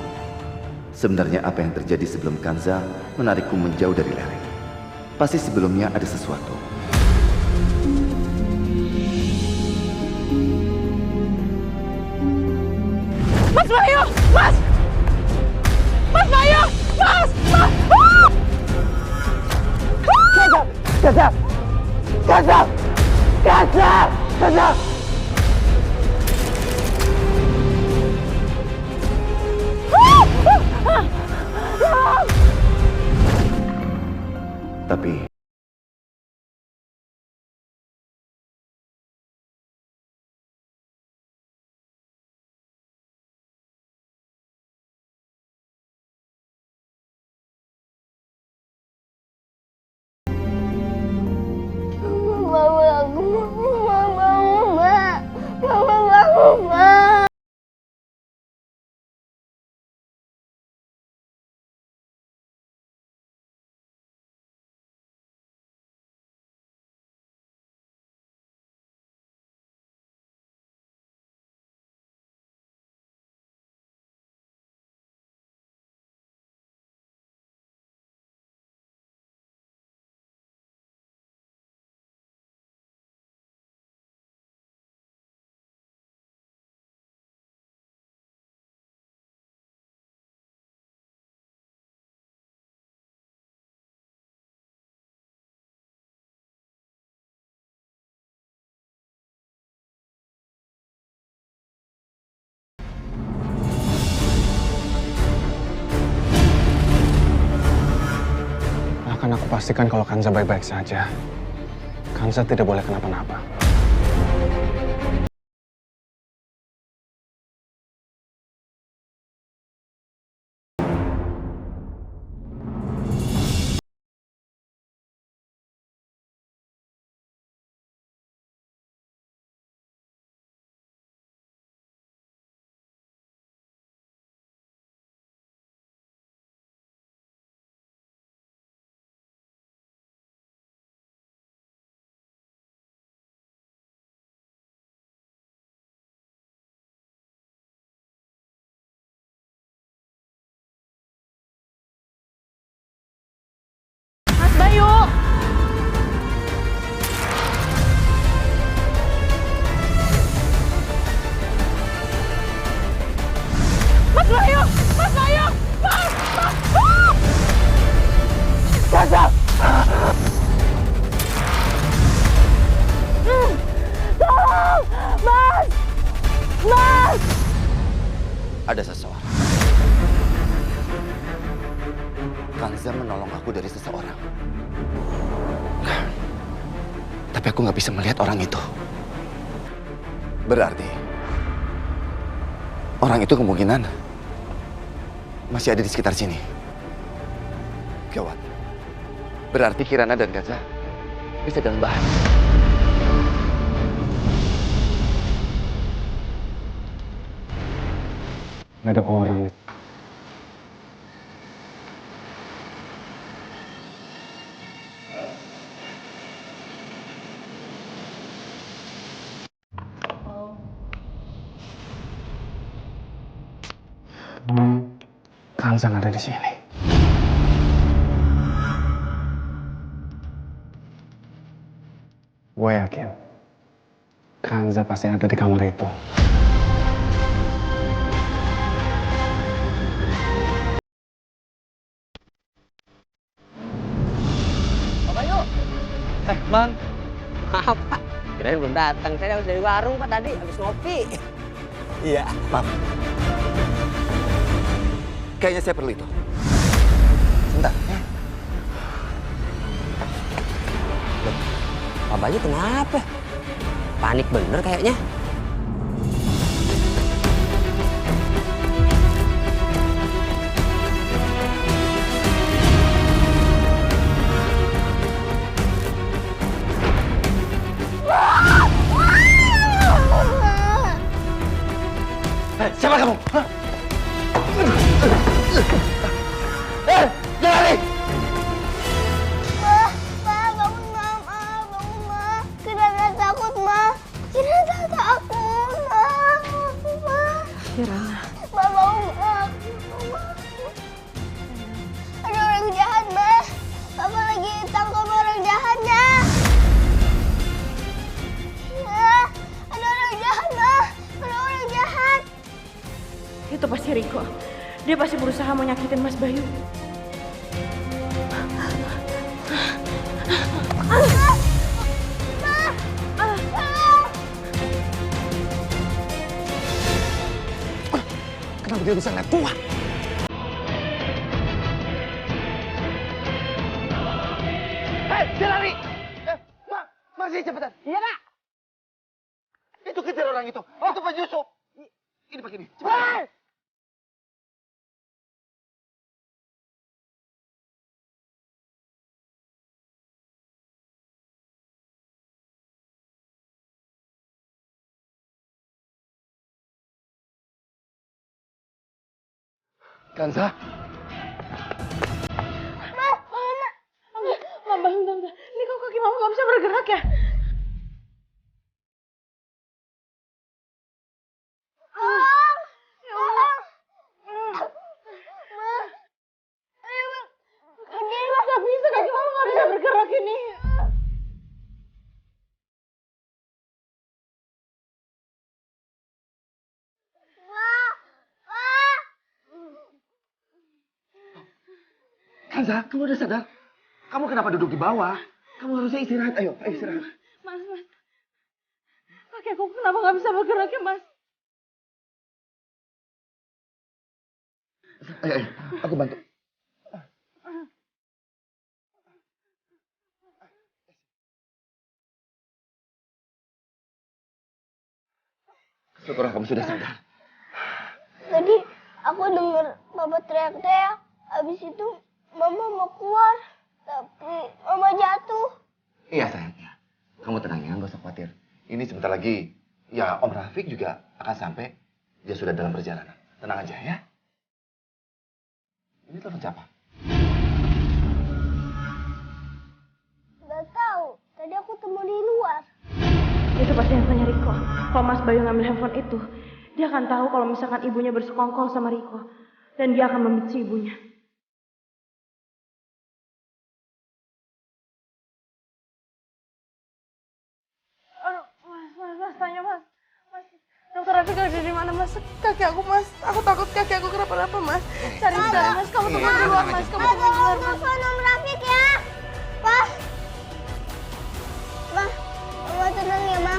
Sebenarnya apa yang terjadi sebelum Kanza menarikku menjauh dari lereng? Pasti sebelumnya ada sesuatu. Mas Bayu! Mas! Mas Bayu! Mas! Mas! Kanza! Kanza! Kanza! Kanza! Tapi akan aku pastikan kalau Kanza baik-baik saja. Kanza tidak boleh kenapa-napa. Mas Bayu! Mas Bayu! Mas Bayu! Mas! Kanza! Tolong! Mas! Mas! Ada seseorang. Kanza Kanza menolong aku dari seseorang. Tapi aku nggak bisa melihat orang itu. Berarti orang itu kemungkinan masih ada di sekitar sini. Gawat. Berarti Kirana dan Kanza bisa dalam bahaya. Nggak ada orang. Kanza nggak ada di sini. Gue yakin Kanza pasti ada di kamar itu. Bang, maaf Pak, kirain belum datang. Saya habis dari warung Pak tadi, habis ngopi. Iya, maaf. Kayaknya saya perlu itu. Sebentar. Loh, Pak Bayu kenapa? Panik bener kayaknya. Siapa kamu? Hah? Jangan lari! Ma, bangun ma, bangun ma. Kirana takut ma, Kirana takut ma. Kirana. Ma bangun ma. Ada orang jahat ma. Papa lagi tangkap orang jahatnya. Ada orang jahat ma. Ada orang jahat. Itu pasti Riko. Dia pasti berusaha mau nyakitin Mas Bayu. Kenapa dia bisa ngeliat gua? Hei, dia lari! Masih cepetan. Iya, Nak. Itu kejar orang itu. Itu Pak Yusuf. Ini pakai ini. Cepetan. Kanza? Mama, enggak. Ini kok kaki mama nggak bisa bergerak ya? Nggak bisa, kaki mama nggak bisa bergerak ini. Kanza, kamu udah sadar? Kamu kenapa duduk di bawah? Kamu harusnya istirahat. Ayo istirahat. Mas. Kaki aku kenapa nggak bisa bergerak ya, Mas? Ayo, aku bantu. Syukurlah kamu sudah sadar. Tadi aku dengar Papa teriak-teriak. Habis itu Mama mau keluar, tapi Mama jatuh. Iya sayang, ya. Kamu tenang ya, nggak usah khawatir. Ini sebentar lagi, ya Om Rafiq juga akan sampai. Dia sudah dalam perjalanan. Tenang aja ya. Ini telepon siapa? Gak tahu. Tadi aku temu di luar. Itu pasti handphonenya Riko. Kalau Mas Bayu ngambil handphone itu, dia akan tahu kalau misalkan ibunya bersekongkol sama Riko. Dan dia akan membenci ibunya. Aduh, Mas, tanya Mas. Dokter Rafiq ada di mana Mas? Kaki aku Mas, aku takut kaki aku kenapa-napa Mas. Cari di dalam Mas, kamu tunggu di luar Mas, kamu tunggu di luar Mas. Telepon Om Rafiq ya. Pak. Ma, Mama tenang ya, Ma.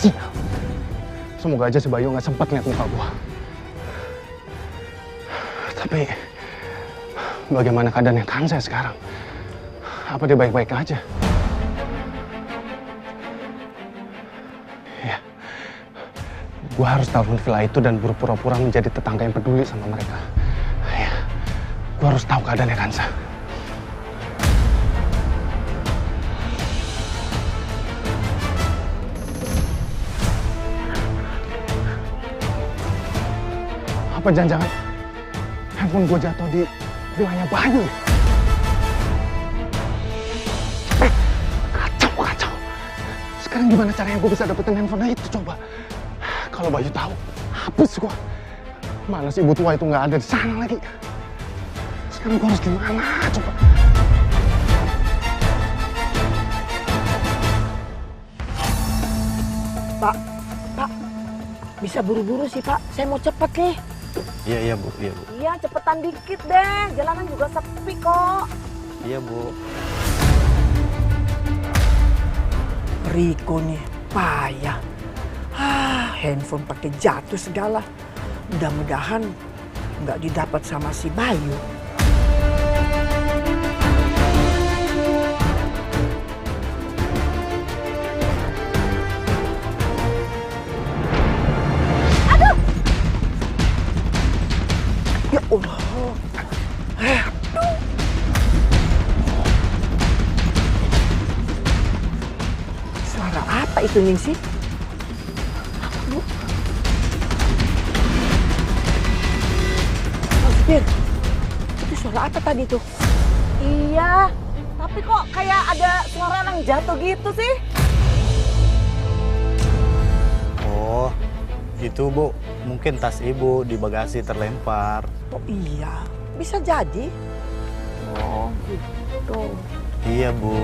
Sial. Semoga aja si Bayu nggak sempat lihat muka gua. Tapi bagaimana keadaannya Kansa sekarang? Apa dia baik-baik aja? Ya, gua harus telepon villa itu dan berpura-pura menjadi tetangga yang peduli sama mereka. Ya, gua harus tahu keadaannya Kansa. Apa jangan-jangan handphone gue jatuh di villanya Bayu? Kacau. Sekarang gimana caranya gue bisa dapetin handphone itu coba? Kalau Bayu tahu, habis gue. Mana si ibu tua itu nggak ada di sana lagi. Sekarang gue harus gimana coba? Pak, bisa buru-buru sih Pak, saya mau cepet nih. Iya Bu. Iya, cepetan dikit deh. Jalanan juga sepi kok. Iya Bu. Riko nih, payah. Handphone pakai jatuh segala. Mudah-mudahan nggak didapat sama si Bayu. Ya Allah. Suara apa itu Ningsih? Mas Fir, itu suara apa tadi tuh? Iya, tapi kok kayak ada suara orang jatuh gitu sih? Oh, itu Bu, mungkin tas Ibu di bagasi terlempar. Oh iya, bisa jadi. Oh gitu. Iya Bu.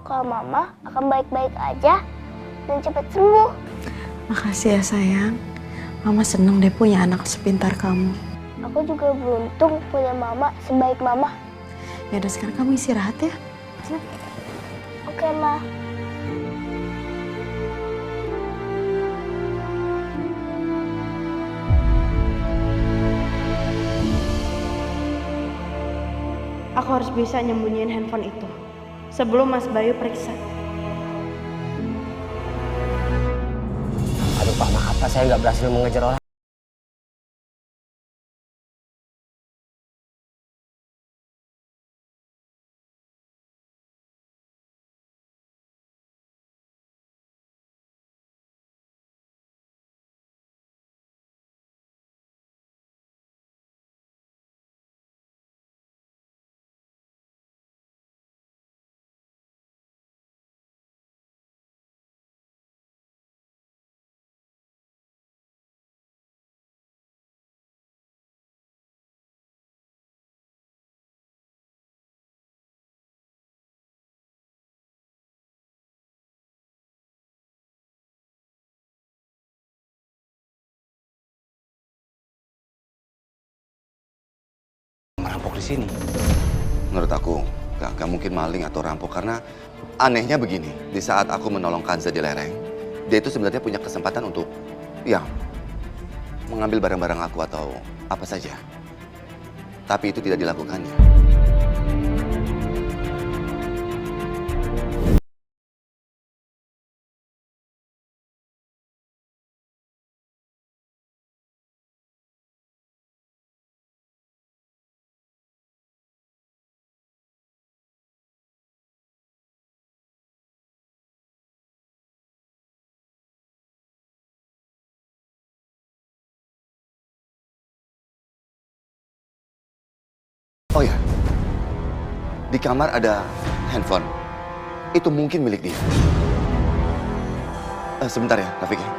Kalau Mama akan baik-baik aja dan cepat sembuh. Makasih ya sayang. Mama seneng deh punya anak sepintar kamu. Aku juga beruntung punya Mama sebaik Mama. Ya udah sekarang kamu istirahat ya. Oke, Ma. Aku harus bisa nyembunyiin handphone itu sebelum Mas Bayu periksa. Aduh Pak, maaf Pak, saya nggak berhasil mengejar orang. Merampok di sini. Menurut aku, gak mungkin maling atau rampok karena anehnya begini. Di saat aku menolong Kanza di lereng, dia itu sebenarnya punya kesempatan untuk, ya, mengambil barang-barang aku atau apa saja. Tapi itu tidak dilakukannya. Oh ya, di kamar ada handphone. Itu mungkin milik dia. Sebentar ya, Rafiq ya.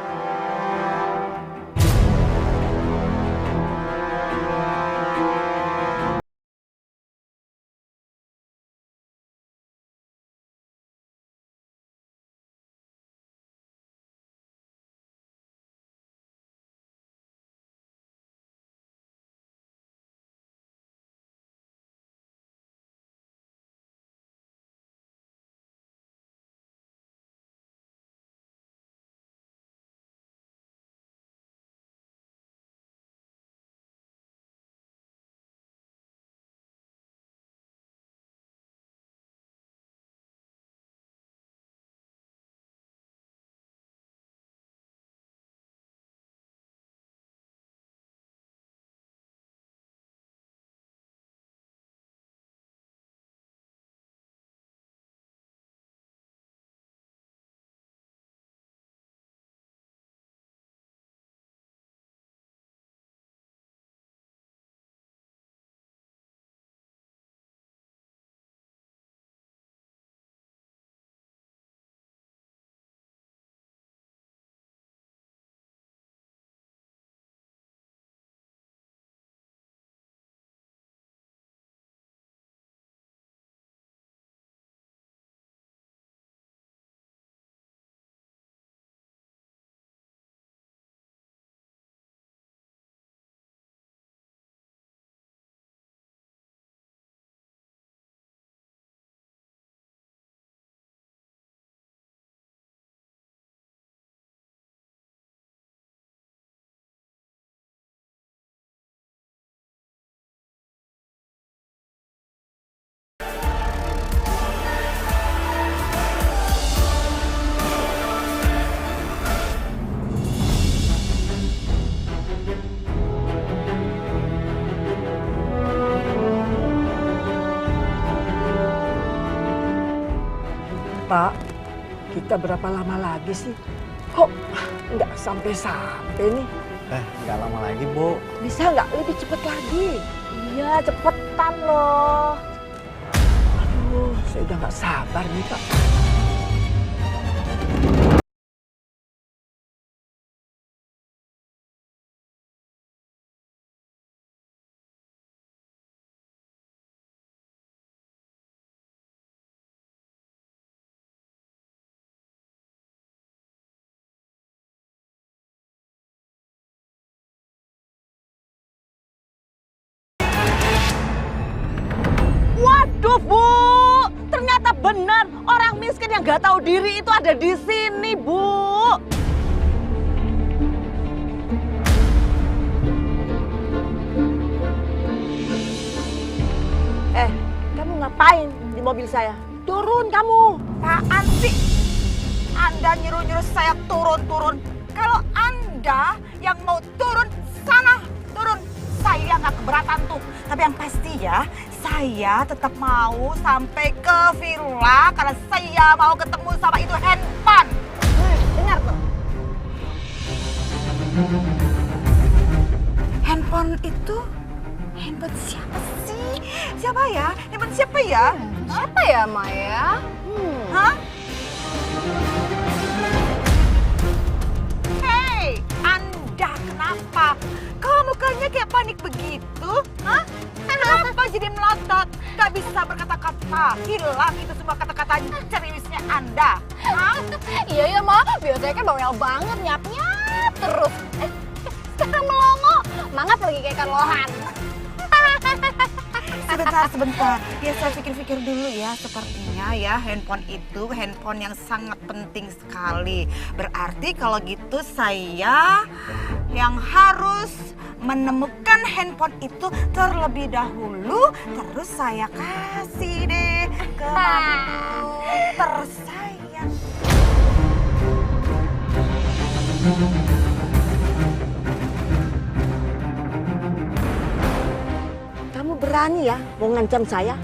Pak, kita berapa lama lagi sih? Kok nggak sampai-sampai nih? Nggak lama lagi, Bu. Bisa nggak lebih cepet lagi? Iya, cepetan loh. Aduh, saya udah nggak sabar nih, Pak. Waduh, Bu. Ternyata benar orang miskin yang gak tahu diri itu ada di sini, Bu. Kamu ngapain di mobil saya? Turun kamu. Apaan sih? Anda nyuruh-nyuruh saya turun-turun. Kalau Anda yang mau turun, sana turun. Saya nggak keberatan tuh. Tapi yang pasti ya, saya tetap mau sampai ke villa karena saya mau ketemu sama itu handphone. Dengar tuh. Handphone itu, handphone siapa sih? Siapa ya? Handphone siapa ya? Siapa ya, Maya? Hah? Hei, Anda kenapa? Kok mukanya kayak panik begitu? Hah? Kenapa jadi melotot? Gak bisa berkata-kata. Hilang itu semua kata-kata ceriwisnya Anda. Hah? Iya, Ma. Biasanya kan bawel banget, nyap-nyap terus. Sekarang melongo. Mangap lagi kayak ikan lohan. Sebentar. Ya saya pikir-pikir dulu ya. Sepertinya ya handphone itu handphone yang sangat penting sekali. Berarti kalau gitu saya yang harus menemukan handphone itu terlebih dahulu. Terus saya kasih deh ke mamaku tersayang. Kamu berani ya mau ngancam saya?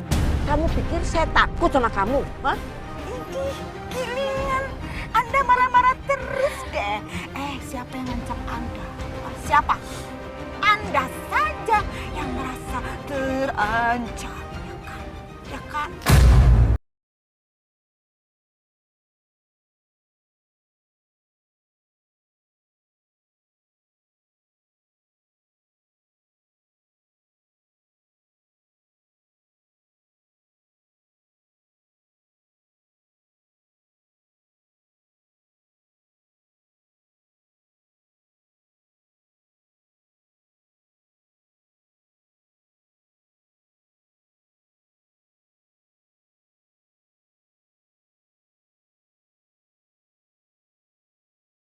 Kamu pikir saya takut sama kamu? Hah? Ini gilingan. Anda marah-marah terus deh. Siapa yang ngancam Anda? Siapa? Anda saja yang merasa terancam, ya kan? Ya kan?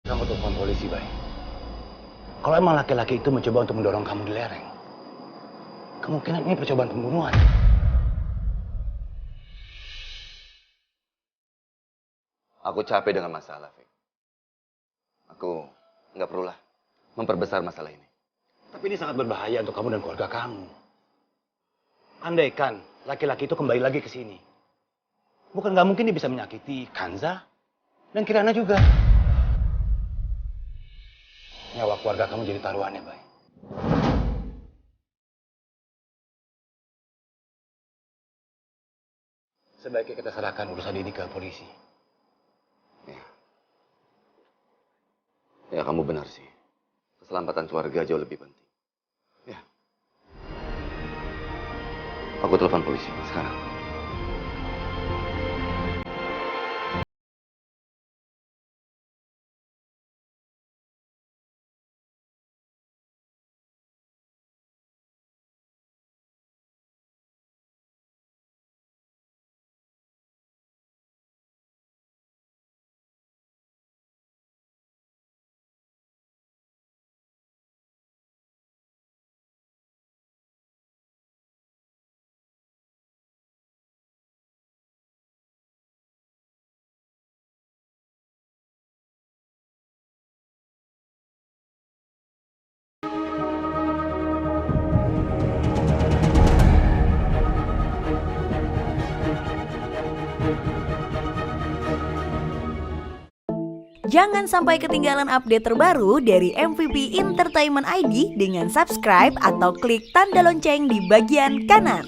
Kamu telepon polisi, Bay. Kalau emang laki-laki itu mencoba untuk mendorong kamu di lereng, kemungkinan ini percobaan pembunuhan. Aku capek dengan masalah, Fik. Aku nggak perlulah memperbesar masalah ini. Tapi ini sangat berbahaya untuk kamu dan keluarga kamu. Andaikan laki-laki itu kembali lagi ke sini, bukan nggak mungkin dia bisa menyakiti Kanza dan Kirana juga. Nyawa keluarga kamu jadi taruhannya, Bay. Sebaiknya kita serahkan urusan ini ke polisi. Ya, kamu benar sih. Keselamatan keluarga jauh lebih penting. Ya. Aku telepon polisi sekarang. Jangan sampai ketinggalan update terbaru dari MVP Entertainment ID dengan subscribe atau klik tanda lonceng di bagian kanan.